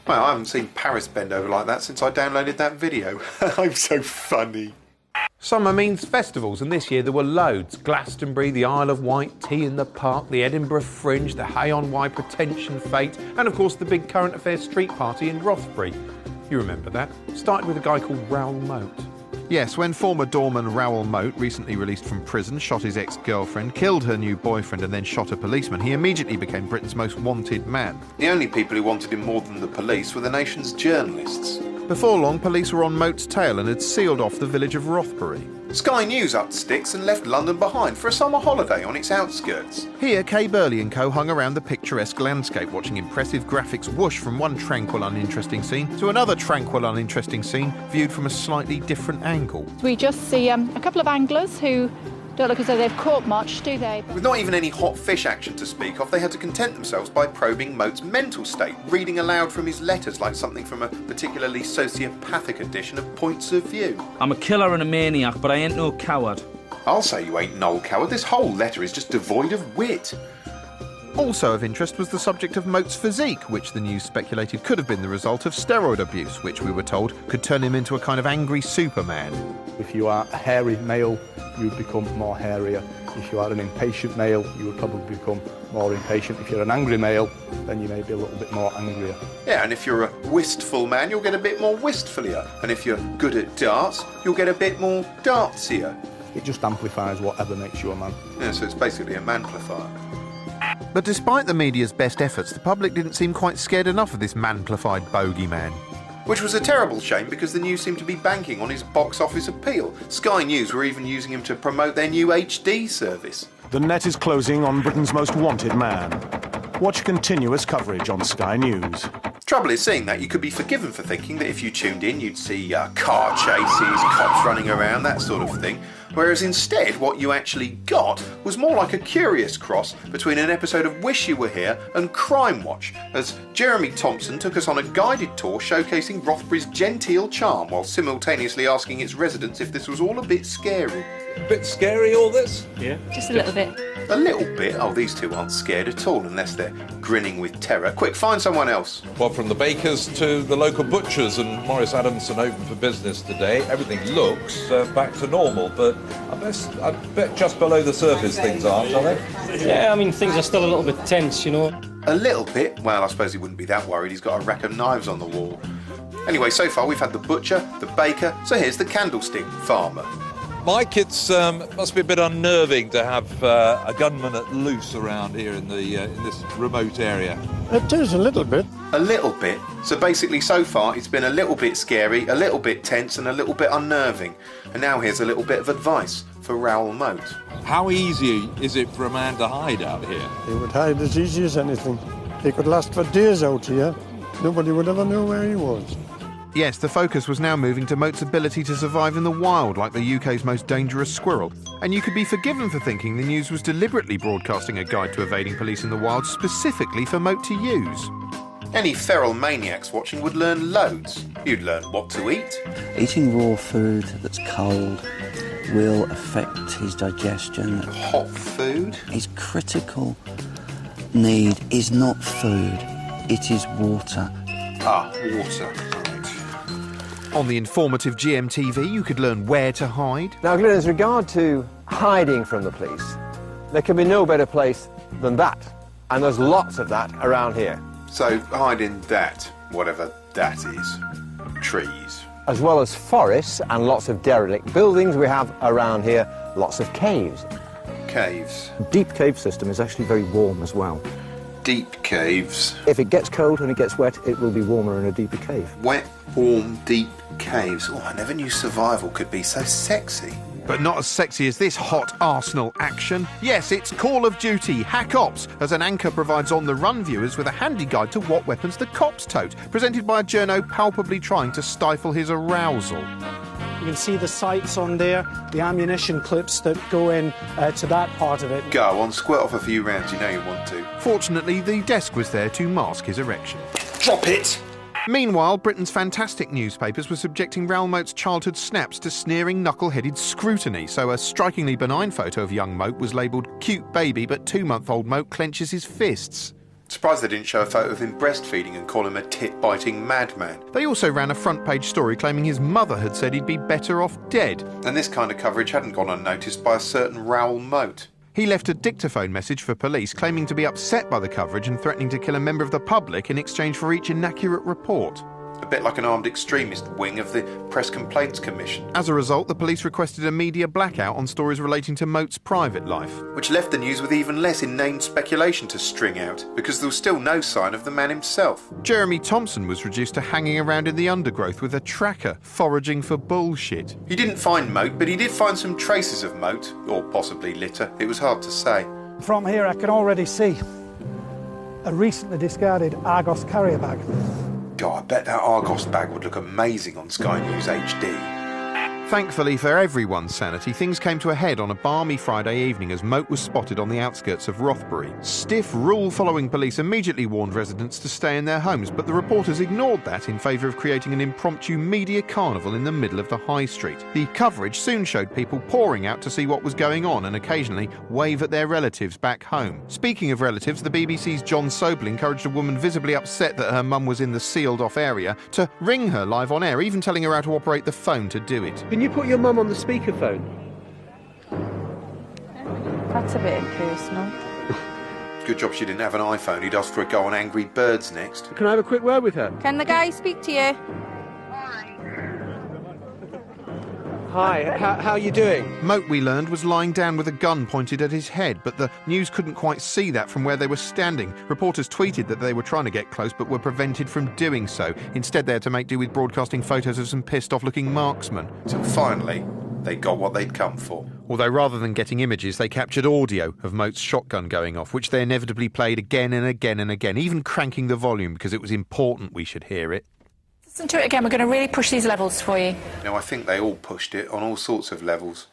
Well, I haven't seen Paris bend over like that since I downloaded that video. I'm so funny. Summer means festivals, and this year there were loads. Glastonbury, the Isle of Wight, Tea in the Park, the Edinburgh Fringe, the Hay-on-Wye Pretension Fete, and of course the big current affairs street party in Rothbury. You remember that? Started with a guy called Raoul Moat. Yes, when former doorman Raoul Moat, recently released from prison, shot his ex-girlfriend, killed her new boyfriend and then shot a policeman, he immediately became Britain's most wanted man. The only people who wanted him more than the police were the nation's journalists. Before long, police were on Moat's tail and had sealed off the village of Rothbury. Sky News upped sticks and left London behind for a summer holiday on its outskirts. Here, Kay Burley and co hung around the picturesque landscape, watching impressive graphics whoosh from one tranquil, uninteresting scene to another tranquil, uninteresting scene, viewed from a slightly different angle. We just see a couple of anglers who don't look as though they've caught much, do they? With not even any hot fish action to speak of, they had to content themselves by probing Moat's mental state, reading aloud from his letters like something from a particularly sociopathic edition of Points of View. I'm a killer and a maniac, but I ain't no coward. I'll say you ain't no coward. This whole letter is just devoid of wit. Also of interest was the subject of Moat's physique, which the news speculated could have been the result of steroid abuse, which we were told could turn him into a kind of angry Superman. If you are a hairy male, you would become more hairier. If you are an impatient male, you would probably become more impatient. If you're an angry male, then you may be a little bit more angrier. Yeah, and if you're a wistful man, you'll get a bit more wistfulier. And if you're good at darts, you'll get a bit more dartsier. It just amplifies whatever makes you a man. Yeah, so it's basically a manplifier. But despite the media's best efforts, the public didn't seem quite scared enough of this manplified bogeyman. Which was a terrible shame because the news seemed to be banking on his box office appeal. Sky News were even using him to promote their new HD service. The net is closing on Britain's most wanted man. Watch continuous coverage on Sky News. Trouble is, seeing that, you could be forgiven for thinking that if you tuned in, you'd see car chases, cops running around, that sort of thing. Whereas instead, what you actually got was more like a curious cross between an episode of Wish You Were Here and Crime Watch, as Jeremy Thompson took us on a guided tour showcasing Rothbury's genteel charm while simultaneously asking its residents if this was all a bit scary. A bit scary, all this? Yeah. Just a little bit. A little bit? Oh, these two aren't scared at all unless they're grinning with terror. Quick, find someone else. Well, from the bakers to the local butchers, and Morris Adamson open for business today. Everything looks back to normal, but I bet just below the surface things aren't they? Yeah, I mean, things are still a little bit tense, you know. A little bit? Well, I suppose he wouldn't be that worried. He's got a rack of knives on the wall. Anyway, so far we've had the butcher, the baker, so here's the candlestick farmer. Mike, it must be a bit unnerving to have a gunman at loose around here in this remote area. It is a little bit. A little bit? So basically, so far, it's been a little bit scary, a little bit tense and a little bit unnerving. And now here's a little bit of advice for Raoul Moat. How easy is it for a man to hide out here? He would hide as easy as anything. He could last for days out here. Nobody would ever know where he was. Yes, the focus was now moving to Moat's ability to survive in the wild like the UK's most dangerous squirrel. And you could be forgiven for thinking the news was deliberately broadcasting a guide to evading police in the wild specifically for Moat to use. Any feral maniacs watching would learn loads. You'd learn what to eat. Eating raw food that's cold will affect his digestion. Hot food? His critical need is not food, it is water. Ah, water. On the informative GMTV, you could learn where to hide. Now, Glenn, as regard to hiding from the police, there can be no better place than that. And there's lots of that around here. So hide in that, whatever that is. Trees. As well as forests and lots of derelict buildings, we have around here lots of caves. Caves. Deep cave system is actually very warm as well. Deep caves. If it gets cold and it gets wet, it will be warmer in a deeper cave. Wet, warm, deep caves. Oh, I never knew survival could be so sexy. But not as sexy as this hot Arsenal action. Yes, it's Call of Duty Hack Ops, as an anchor provides on-the-run viewers with a handy guide to what weapons the cops tote, presented by a journo palpably trying to stifle his arousal. You can see the sights on there, the ammunition clips that go in to that part of it. Go on, squirt off a few rounds, you know you want to. Fortunately, the desk was there to mask his erection. Drop it! Meanwhile, Britain's fantastic newspapers were subjecting Raoul Moat's childhood snaps to sneering, knuckle-headed scrutiny, so a strikingly benign photo of young Moat was labelled "cute baby, but 2-month-old Moat clenches his fists." Surprised they didn't show a photo of him breastfeeding and call him a tit-biting madman. They also ran a front-page story claiming his mother had said he'd be better off dead. And this kind of coverage hadn't gone unnoticed by a certain Raoul Moat. He left a dictaphone message for police claiming to be upset by the coverage and threatening to kill a member of the public in exchange for each inaccurate report. A bit like an armed extremist wing of the Press Complaints Commission. As a result, the police requested a media blackout on stories relating to Moat's private life. Which left the news with even less inane speculation to string out, because there was still no sign of the man himself. Jeremy Thompson was reduced to hanging around in the undergrowth with a tracker, foraging for bullshit. He didn't find Moat, but he did find some traces of Moat, or possibly litter. It was hard to say. From here I can already see a recently discarded Argos carrier bag. God, I bet that Argos bag would look amazing on Sky News HD. Thankfully for everyone's sanity, things came to a head on a balmy Friday evening as Moat was spotted on the outskirts of Rothbury. Stiff, rule-following police immediately warned residents to stay in their homes, but the reporters ignored that in favour of creating an impromptu media carnival in the middle of the high street. The coverage soon showed people pouring out to see what was going on and occasionally wave at their relatives back home. Speaking of relatives, the BBC's John Sobel encouraged a woman visibly upset that her mum was in the sealed-off area to ring her live on air, even telling her how to operate the phone to do it. Can you put your mum on the speakerphone? That's a bit personal. Good job she didn't have an iPhone. He'd ask for a go on Angry Birds next. Can I have a quick word with her? Can the guy speak to you? Hi, how are you doing? Moat, we learned, was lying down with a gun pointed at his head, but the news couldn't quite see that from where they were standing. Reporters tweeted that they were trying to get close but were prevented from doing so. Instead, they had to make do with broadcasting photos of some pissed-off-looking marksmen. Till finally, they got what they'd come for. Although rather than getting images, they captured audio of Moat's shotgun going off, which they inevitably played again and again and again, even cranking the volume because it was important we should hear it. Listen to it again, we're going to really push these levels for you. No, I think they all pushed it on all sorts of levels.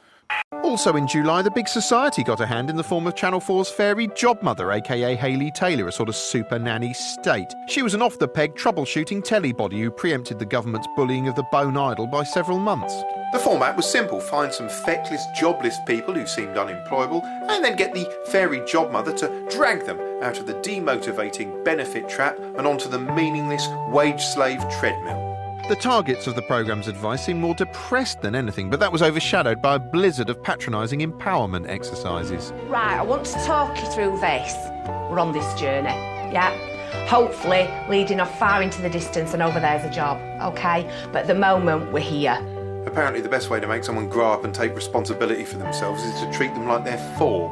Also in July, the big society got a hand in the form of Channel 4's fairy job mother, aka Hayley Taylor, a sort of super nanny state. She was an off-the-peg, troubleshooting telebody who preempted the government's bullying of the bone idle by several months. The format was simple: find some feckless, jobless people who seemed unemployable, and then get the fairy job mother to drag them out of the demotivating benefit trap and onto the meaningless wage slave treadmill. The targets of the programme's advice seemed more depressed than anything, but that was overshadowed by a blizzard of patronising empowerment exercises. Right, I want to talk you through this. We're on this journey, yeah? Hopefully leading off far into the distance and over there's a job, OK? But at the moment, we're here. Apparently the best way to make someone grow up and take responsibility for themselves is to treat them like they're 4.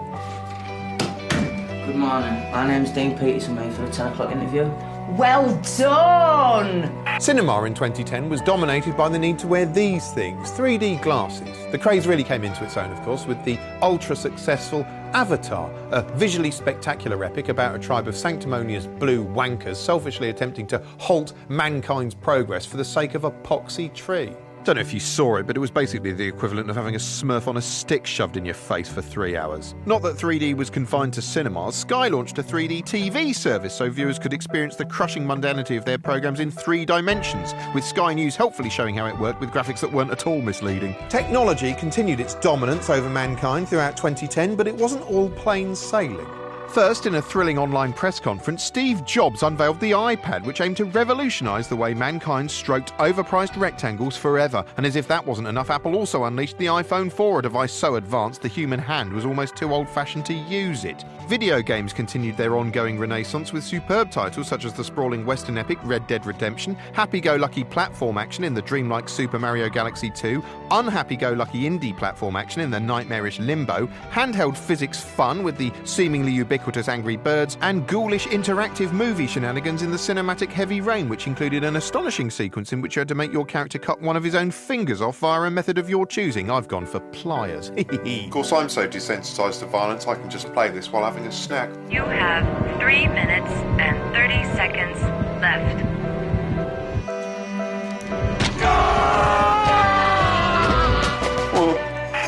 Good morning. My name's Dean Peterson, mate, for a 10 o'clock interview. Well done! Cinema in 2010 was dominated by the need to wear these things, 3D glasses. The craze really came into its own, of course, with the ultra-successful Avatar, a visually spectacular epic about a tribe of sanctimonious blue wankers selfishly attempting to halt mankind's progress for the sake of a poxy tree. Don't know if you saw it, but it was basically the equivalent of having a Smurf on a stick shoved in your face for 3 hours. Not that 3D was confined to cinemas. Sky launched a 3D TV service so viewers could experience the crushing mundanity of their programmes in 3 dimensions, with Sky News helpfully showing how it worked with graphics that weren't at all misleading. Technology continued its dominance over mankind throughout 2010, but it wasn't all plain sailing. First, in a thrilling online press conference, Steve Jobs unveiled the iPad, which aimed to revolutionise the way mankind stroked overpriced rectangles forever. And as if that wasn't enough, Apple also unleashed the iPhone 4, a device so advanced the human hand was almost too old-fashioned to use it. Video games continued their ongoing renaissance with superb titles such as the sprawling Western epic Red Dead Redemption, happy-go-lucky platform action in the dreamlike Super Mario Galaxy 2, unhappy-go-lucky indie platform action in the nightmarish Limbo, handheld physics fun with the seemingly ubiquitous Angry Birds, and ghoulish interactive movie shenanigans in the cinematic Heavy Rain, which included an astonishing sequence in which you had to make your character cut one of his own fingers off via a method of your choosing. I've gone for pliers. Of course, I'm so desensitised to violence I can just play this while having a snack. You have 3 minutes and 30 seconds left.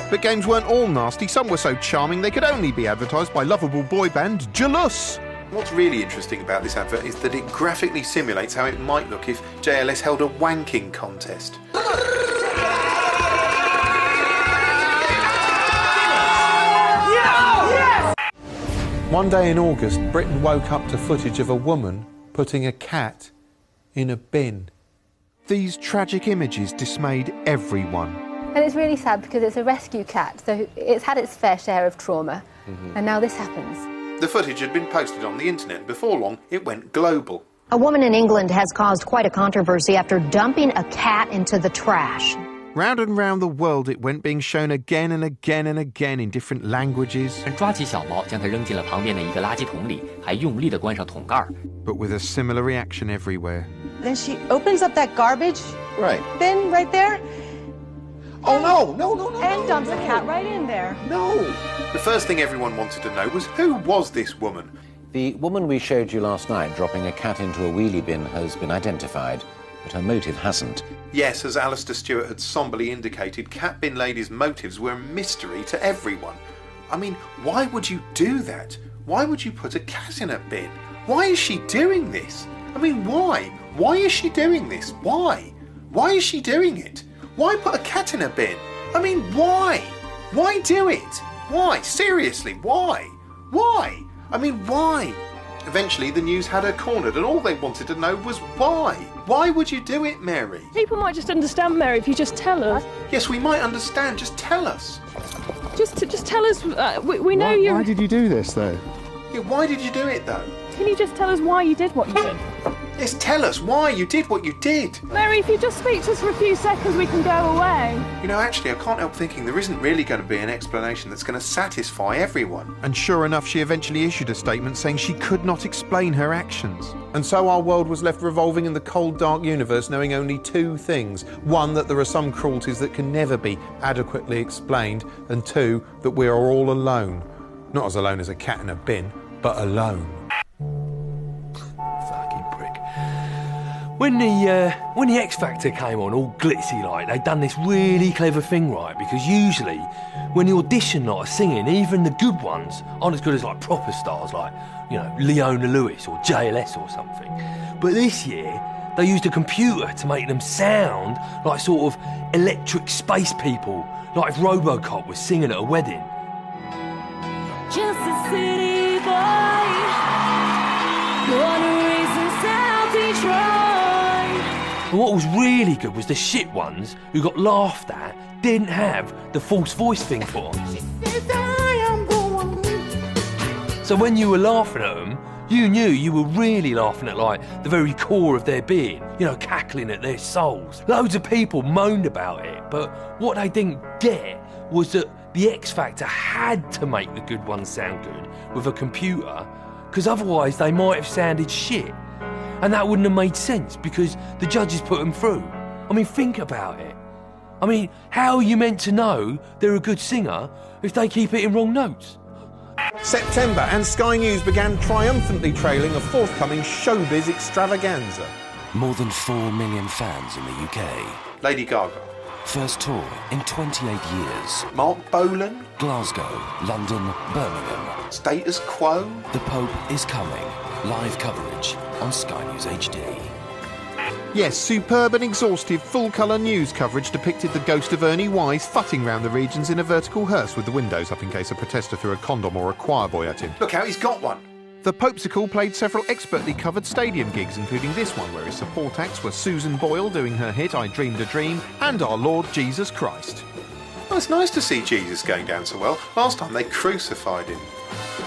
But games weren't all nasty. Some were so charming they could only be advertised by lovable boy band Jalus. What's really interesting about this advert is that it graphically simulates how it might look if JLS held a wanking contest. One day in August, Britain woke up to footage of a woman putting a cat in a bin. These tragic images dismayed everyone. And it's really sad because it's a rescue cat, so it's had its fair share of trauma, and now this happens. The footage had been posted on the internet. Before long, it went global. A woman in England has caused quite a controversy after dumping a cat into the trash. Round and round the world it went, being shown again and again and again in different languages. 抓起小猫，将它扔进了旁边的一个垃圾桶里，还用力地关上桶盖。 But with a similar reaction everywhere. Then she opens up that garbage bin right there. Oh no! And dumps the cat right in there. No! The first thing everyone wanted to know was who was this woman? The woman we showed you last night dropping a cat into a wheelie bin has been identified, but her motive hasn't. Yes, as Alistair Stewart had somberly indicated, Cat Bin Lady's motives were a mystery to everyone. I mean, why would you do that? Why would you put a cat in a bin? Why is she doing this? I mean, why? Why is she doing this? Why? Why is she doing it? Why put a cat in a bin? I mean, why? Why do it? Why? Seriously, why? Why? I mean, why? Eventually, the news had her cornered, and all they wanted to know was why. Why would you do it, Mary? People might just understand, Mary, if you just tell us. Yes, we might understand. Just tell us. Just tell us. We know you. Why did you do this, though? Yeah, why did you do it, though? Can you just tell us why you did what you did? Yes, tell us why you did what you did. Mary, if you just speak to us for a few seconds, we can go away. You know, actually, I can't help thinking there isn't really going to be an explanation that's going to satisfy everyone. And sure enough, she eventually issued a statement saying she could not explain her actions. And so our world was left revolving in the cold, dark universe, knowing only 2 things. 1, that there are some cruelties that can never be adequately explained. And 2, that we are all alone. Not as alone as a cat in a bin, but alone. When the X Factor came on, all glitzy like, they'd done this really clever thing, right? Because usually, when the audition lot are singing, even the good ones aren't as good as like proper stars, like, you know, Leona Lewis or JLS or something. But this year, they used a computer to make them sound like sort of electric space people, like if RoboCop was singing at a wedding. Just a city boy, born and raised in South Detroit. And what was really good was the shit ones who got laughed at didn't have the false voice thing put on. So when you were laughing at them, You knew you were really laughing at, like, the very core of their being, you know, cackling at their souls. Loads of people moaned about it, but what they didn't get was that the X Factor had to make the good ones sound good with a computer, because otherwise they might have sounded shit. And that wouldn't have made sense, because the judges put them through. I mean, think about it. I mean, how are you meant to know they're a good singer if they keep hitting wrong notes? September, and Sky News began triumphantly trailing a forthcoming showbiz extravaganza. More than 4 million fans in the UK. Lady Gaga. First tour in 28 years. Mark Bolan. Glasgow, London, Birmingham. Status Quo. The Pope is coming. Live coverage on Sky News HD. Yes, superb and exhaustive full-colour news coverage depicted the ghost of Ernie Wise futting round the regions in a vertical hearse with the windows up in case a protester threw a condom or a choir boy at him. Look out, he's got one. The Popesicle played several expertly covered stadium gigs, including this one, where his support acts were Susan Boyle doing her hit I Dreamed a Dream and Our Lord Jesus Christ. Well, it's nice to see Jesus going down so well. Last time they crucified him.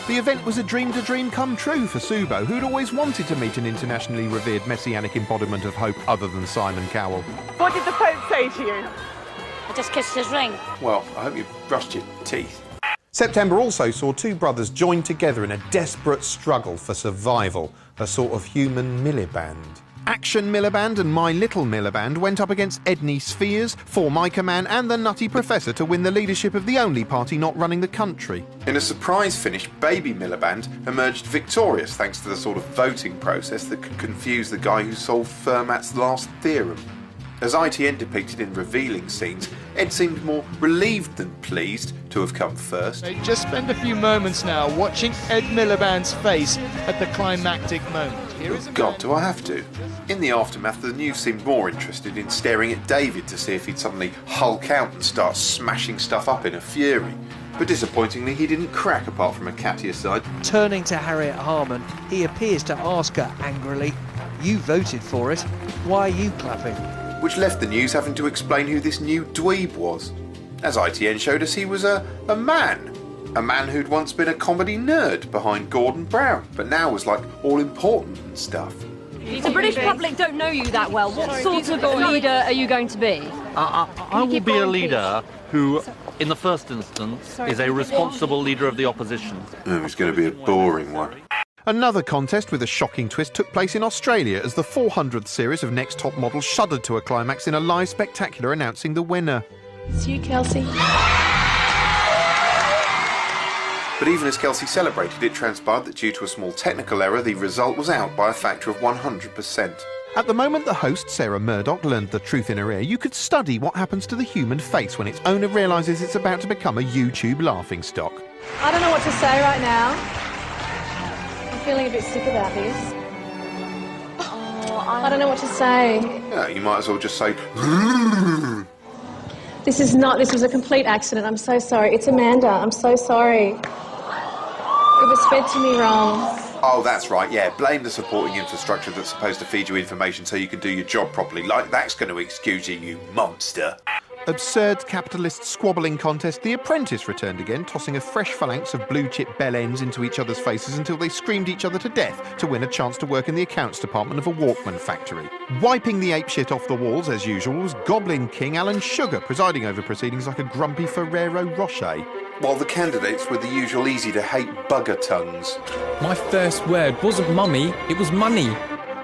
The event was a dream come true for Subo, who'd always wanted to meet an internationally revered messianic embodiment of hope other than Simon Cowell. What did the Pope say to you? I just kissed his ring. Well, I hope you brushed your teeth. September also saw two brothers joined together in a desperate struggle for survival, a sort of human Miliband. Action Miliband and My Little Miliband went up against Edney Spheres, Formica Man and the Nutty Professor to win the leadership of the only party not running the country. In a surprise finish, Baby Miliband emerged victorious thanks to the sort of voting process that could confuse the guy who solved Fermat's last theorem. As ITN depicted in revealing scenes, Ed seemed more relieved than pleased to have come first. Just spend a few moments now watching Ed Miliband's face at the climactic moment. God, do I have to? In the aftermath, the news seemed more interested in staring at David to see if he'd suddenly hulk out and start smashing stuff up in a fury. But disappointingly, he didn't crack apart from a catty aside. Turning to Harriet Harman, he appears to ask her angrily, "You voted for it, why are you clapping?" Which left the news having to explain who this new dweeb was. As ITN showed us, he was a man. A man who'd once been a comedy nerd behind Gordon Brown, but now was like all important and stuff. The British public don't know you that well. What sort of leader are you going to be? I will be a leader who, in the first instance, is a responsible leader of the opposition. Oh, it's going to be a boring one. Another contest with a shocking twist took place in Australia as the 400th series of Next Top Model shuddered to a climax in a live spectacular announcing the winner. It's you, Kelsey. But even as Kelsey celebrated, it transpired that due to a small technical error, the result was out by a factor of 100%. At the moment the host, Sarah Murdoch, learned the truth in her ear, you could study what happens to the human face when its owner realises it's about to become a YouTube laughingstock. I don't know what to say right now. I'm feeling a bit sick about this. I don't know what to say. Yeah, you might as well just say... This was a complete accident. I'm so sorry. It's Amanda. I'm so sorry. It was fed to me wrong. Oh, that's right, yeah. Blame the supporting infrastructure that's supposed to feed you information so you can do your job properly. Like that's going to excuse you, you monster. Absurd capitalist squabbling contest, The Apprentice returned again, tossing a fresh phalanx of blue-chip bell ends into each other's faces until they screamed each other to death to win a chance to work in the accounts department of a Walkman factory. Wiping the apeshit off the walls, as usual, was Goblin King Alan Sugar, presiding over proceedings like a grumpy Ferrero Rocher. While the candidates were the usual easy-to-hate bugger tongues. My first word wasn't mummy, it was money.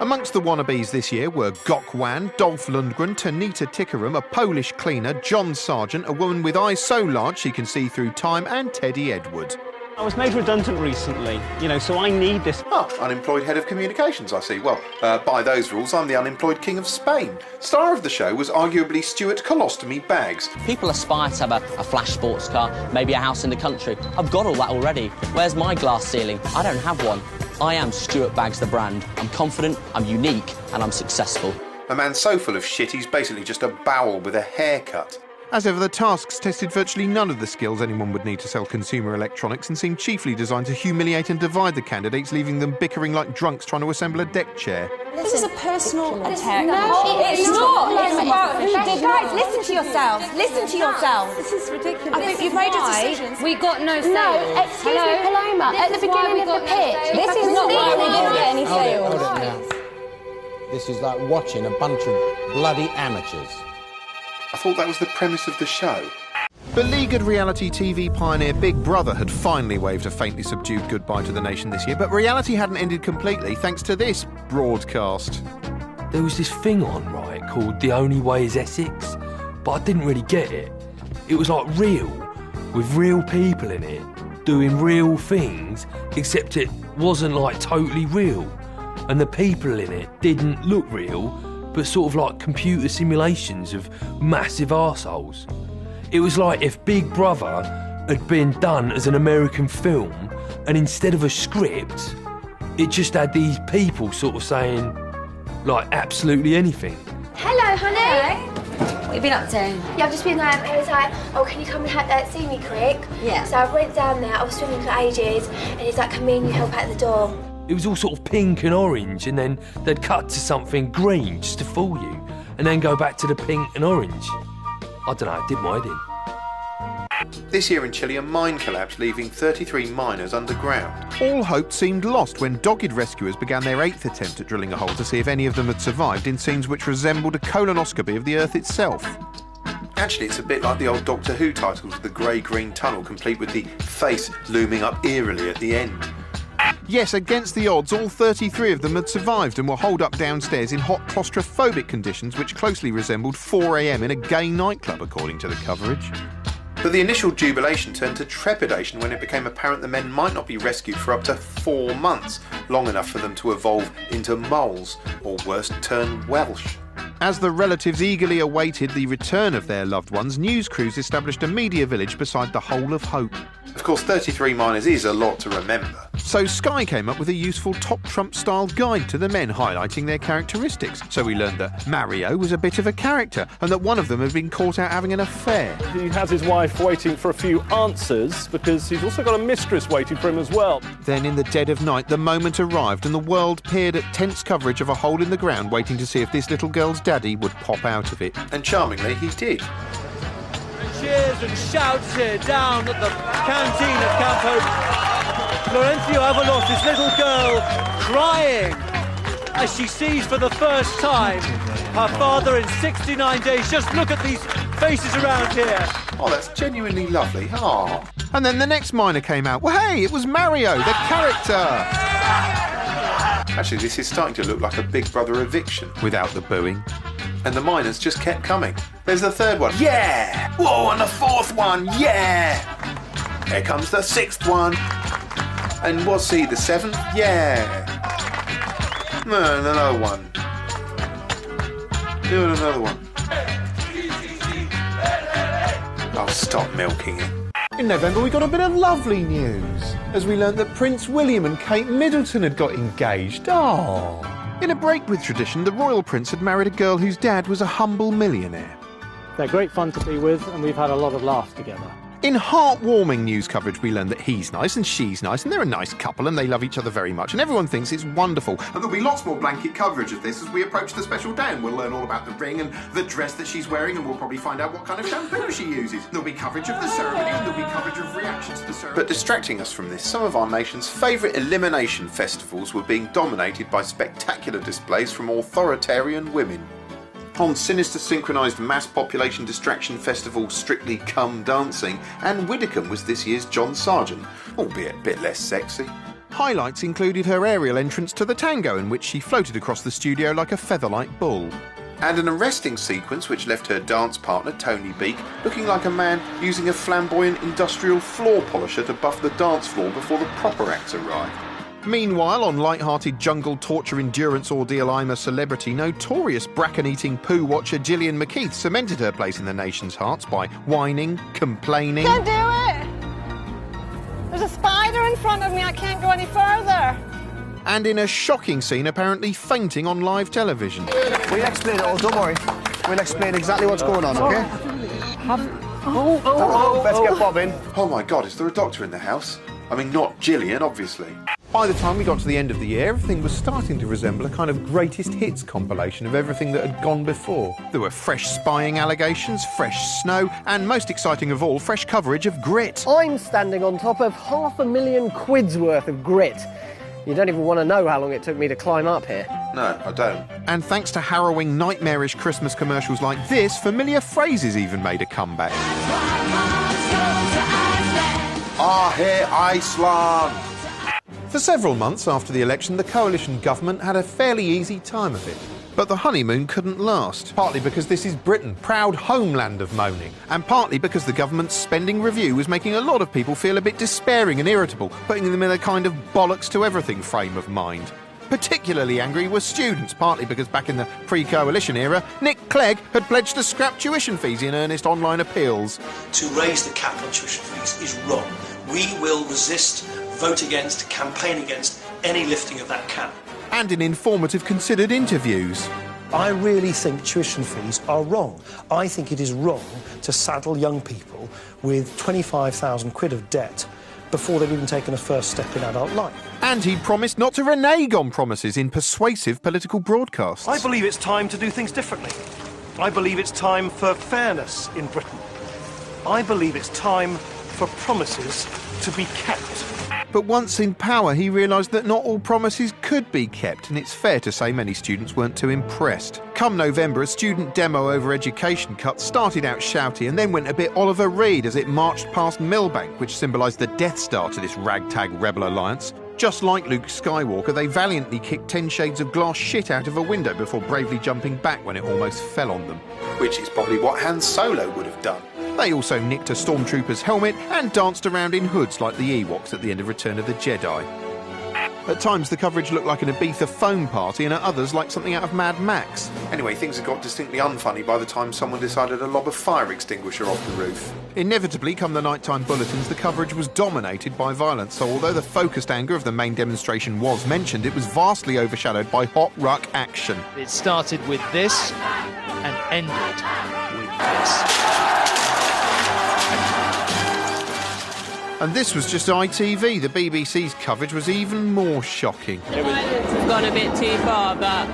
Amongst the wannabes this year were Gok Wan, Dolph Lundgren, Tanita Tikaram, a Polish cleaner, John Sargent, a woman with eyes so large she can see through time, and Teddy Edward. I was made redundant recently, so I need this. Oh, unemployed head of communications, I see. Well, by those rules, I'm the unemployed king of Spain. Star of the show was arguably Stuart Colostomy Baggs. People aspire to have a flash sports car, maybe a house in the country. I've got all that already. Where's my glass ceiling? I don't have one. I am Stuart Baggs the brand. I'm confident, I'm unique, and I'm successful. A man so full of shit he's basically just a bowel with a haircut. As ever, the tasks tested virtually none of the skills anyone would need to sell consumer electronics and seemed chiefly designed to humiliate and divide the candidates, leaving them bickering like drunks trying to assemble a deck chair. This is a personal attack. No, it's not. It's about who did Guys, what. listen to yourselves. Listen to yourselves. This is ridiculous. I think you've made a decision. We got no say. No, excuse me, Paloma. timer at the beginning of the pitch. This is not why we didn't get any sales. Hold it now. This is like watching a bunch of bloody amateurs. I thought that was the premise of the show. Beleaguered reality TV pioneer Big Brother had finally waved a faintly subdued goodbye to the nation this year, but reality hadn't ended completely thanks to this broadcast. There was this thing on, right, called The Only Way is Essex, but I didn't really get it. It was like real, with real people in it, doing real things, except it wasn't like totally real. And the people in it didn't look real, but sort of like computer simulations of massive arseholes. It was like if Big Brother had been done as an American film, and instead of a script, it just had these people sort of saying, like, absolutely anything. Hello, honey. Hello. What have you been up to? Yeah, I've just been it was like, oh, can you come and see me quick? Yeah. So I went down there, I was swimming for ages, and he's like, come in, you help out the door. It was all sort of pink and orange, and then they'd cut to something green just to fool you, and then go back to the pink and orange. I don't know, it did my head in. This year in Chile, a mine collapsed, leaving 33 miners underground. All hope seemed lost when dogged rescuers began their 8th attempt at drilling a hole to see if any of them had survived in scenes which resembled a colonoscopy of the Earth itself. Actually, it's a bit like the old Doctor Who titles of the grey-green tunnel, complete with the face looming up eerily at the end. Yes, against the odds, all 33 of them had survived and were holed up downstairs in hot claustrophobic conditions which closely resembled 4 a.m. in a gay nightclub, according to the coverage. But the initial jubilation turned to trepidation when it became apparent the men might not be rescued for up to 4 months, long enough for them to evolve into moles, or worse, turn Welsh. As the relatives eagerly awaited the return of their loved ones, news crews established a media village beside the Hole of Hope. Of course, 33 miners is a lot to remember. So Sky came up with a useful Top Trump-style guide to the men, highlighting their characteristics. So we learned that Mario was a bit of a character, and that one of them had been caught out having an affair. He has his wife waiting for a few answers, because he's also got a mistress waiting for him as well. Then in the dead of night, the moment arrived, and the world peered at tense coverage of a hole in the ground, waiting to see if this little girl's daddy would pop out of it. And charmingly, he did. Cheers and shouts here down at the canteen at Campo. Florencio Avalos, this little girl, crying as she sees for the first time her father in 69 days. Just look at these faces around here. Oh, that's genuinely lovely. Oh. And then the next miner came out. Well, hey, it was Mario, the character. Actually, this is starting to look like a Big Brother eviction. Without the booing. And the miners just kept coming. There's the third one. Yeah! Whoa, and the fourth one. Yeah! Here comes the sixth one. And what's he, the seventh? Yeah! No, another one. Do another one. Oh, stop milking it. In November, we got a bit of lovely news, as we learnt that Prince William and Kate Middleton had got engaged. Oh. In a break with tradition, the royal prince had married a girl whose dad was a humble millionaire. They're great fun to be with, and we've had a lot of laughs together. In heartwarming news coverage, we learned that he's nice and she's nice, and they're a nice couple, and they love each other very much, and everyone thinks it's wonderful. And there'll be lots more blanket coverage of this as we approach the special day, and we'll learn all about the ring and the dress that she's wearing, and we'll probably find out what kind of shampoo she uses. There'll be coverage of the ceremony, and there'll be coverage of reactions to the ceremony. But distracting us from this, some of our nation's favourite elimination festivals were being dominated by spectacular displays from authoritarian women. On sinister synchronised mass population distraction festival Strictly Come Dancing, Anne Widdecombe was this year's John Sargent, albeit a bit less sexy. Highlights included her aerial entrance to the tango, in which she floated across the studio like a feather-like bull. And an arresting sequence which left her dance partner, Tony Beak, looking like a man using a flamboyant industrial floor polisher to buff the dance floor before the proper acts arrived. Meanwhile, on light-hearted jungle torture endurance ordeal I'm a Celebrity, notorious bracken-eating poo watcher Gillian McKeith cemented her place in the nation's hearts by whining, complaining... Can't do it! There's a spider in front of me, I can't go any further. And in a shocking scene, apparently fainting on live television. We'll explain it all, don't worry. We'll explain exactly what's going on, OK? Let's get Bob in. Oh my God, is there a doctor in the house? I mean, not Gillian, obviously. By the time we got to the end of the year, everything was starting to resemble a kind of greatest hits compilation of everything that had gone before. There were fresh spying allegations, fresh snow, and most exciting of all, fresh coverage of grit. I'm standing on top of £500,000 worth of grit. You don't even want to know how long it took me to climb up here. No, I don't. And thanks to harrowing, nightmarish Christmas commercials like this, familiar phrases even made a comeback. Ah, here, Iceland! For several months after the election, the coalition government had a fairly easy time of it. But the honeymoon couldn't last, partly because this is Britain, proud homeland of moaning, and partly because the government's spending review was making a lot of people feel a bit despairing and irritable, putting them in a kind of bollocks to everything frame of mind. Particularly angry were students, partly because back in the pre-coalition era, Nick Clegg had pledged to scrap tuition fees in earnest online appeals. To raise the cap on tuition fees is wrong. We will resist, vote against, campaign against any lifting of that cap. And in informative, considered interviews. I really think tuition fees are wrong. I think it is wrong to saddle young people with 25,000 quid of debt before they've even taken a first step in adult life. And he promised not to renege on promises in persuasive political broadcasts. I believe it's time to do things differently. I believe it's time for fairness in Britain. I believe it's time for promises to be kept. But once in power, he realised that not all promises could be kept, and it's fair to say many students weren't too impressed. Come November, a student demo over education cuts started out shouty and then went a bit Oliver Reed as it marched past Millbank, which symbolised the Death Star to this ragtag rebel alliance. Just like Luke Skywalker, they valiantly kicked 10 shades of glass shit out of a window before bravely jumping back when it almost fell on them. Which is probably what Han Solo would have done. They also nicked a stormtrooper's helmet and danced around in hoods like the Ewoks at the end of Return of the Jedi. At times the coverage looked like an Ibiza phone party and at others like something out of Mad Max. Anyway, things had got distinctly unfunny by the time someone decided to lob a fire extinguisher off the roof. Inevitably, come the nighttime bulletins, the coverage was dominated by violence, so although the focused anger of the main demonstration was mentioned, it was vastly overshadowed by hot ruck action. It started with this and ended with this. And this was just ITV. The BBC's coverage was even more shocking. Violence has gone a bit too far, but...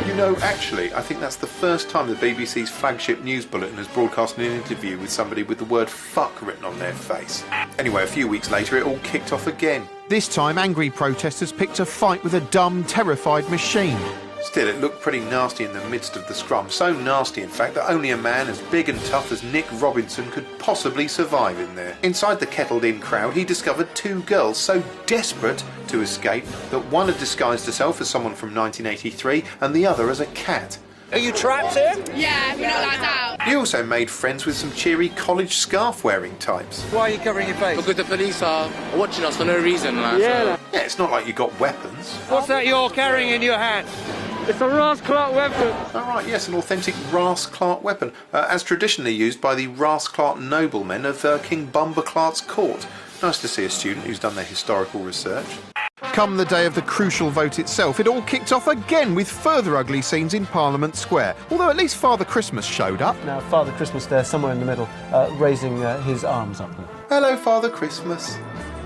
You know, actually, I think that's the first time the BBC's flagship news bulletin has broadcast an interview with somebody with the word fuck written on their face. Anyway, a few weeks later, it all kicked off again. This time, angry protesters picked a fight with a dumb, terrified machine. Still, it looked pretty nasty in the midst of the scrum. So nasty, in fact, that only a man as big and tough as Nick Robinson could possibly survive in there. Inside the kettled-in crowd, he discovered two girls so desperate to escape that one had disguised herself as someone from 1983 and the other as a cat. Are you trapped here? Yeah, we're not allowed out. He also made friends with some cheery college scarf-wearing types. Why are you covering your face? Because the police are watching us for no reason. Yeah, it's not like you got weapons. What's that you're carrying in your hand? It's a Ross Clark weapon. Oh, right, yes, an authentic Ross Clark weapon, as traditionally used by the Ross Clark noblemen of King Bumberclart's court. Nice to see a student who's done their historical research. Come the day of the crucial vote itself, it all kicked off again with further ugly scenes in Parliament Square. Although at least Father Christmas showed up. Now, Father Christmas there, somewhere in the middle, raising his arms up there. Hello, Father Christmas.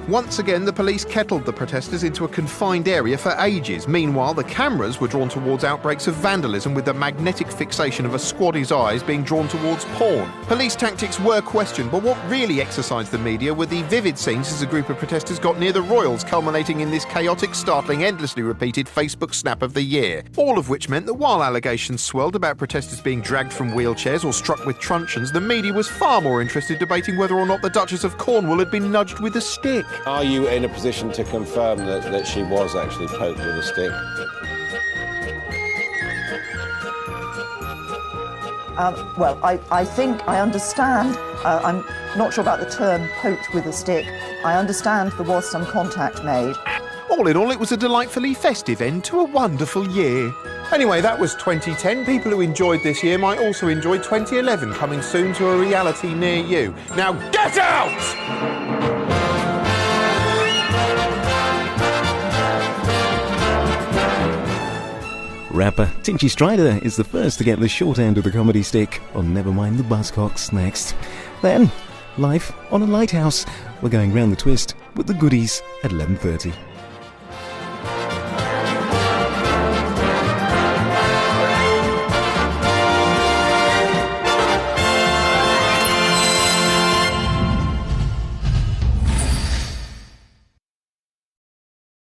Once again, the police kettled the protesters into a confined area for ages. Meanwhile, the cameras were drawn towards outbreaks of vandalism with the magnetic fixation of a squaddy's eyes being drawn towards porn. Police tactics were questioned, but what really exercised the media were the vivid scenes as a group of protesters got near the Royals, culminating in this chaotic, startling, endlessly repeated Facebook snap of the year. All of which meant that while allegations swelled about protesters being dragged from wheelchairs or struck with truncheons, the media was far more interested debating whether or not the Duchess of Cornwall had been nudged with a stick. Are you in a position to confirm that she was actually poked with a stick? Well, I think I understand. I'm not sure about the term poked with a stick. I understand there was some contact made. All in all, it was a delightfully festive end to a wonderful year. Anyway, that was 2010. People who enjoyed this year might also enjoy 2011, coming soon to a reality near you. Now get out! Rapper Tinchy Strider is the first to get the short end of the comedy stick on Never Mind the Buzzcocks next. Then, Life on a Lighthouse. We're going round the twist with the goodies at 11:30.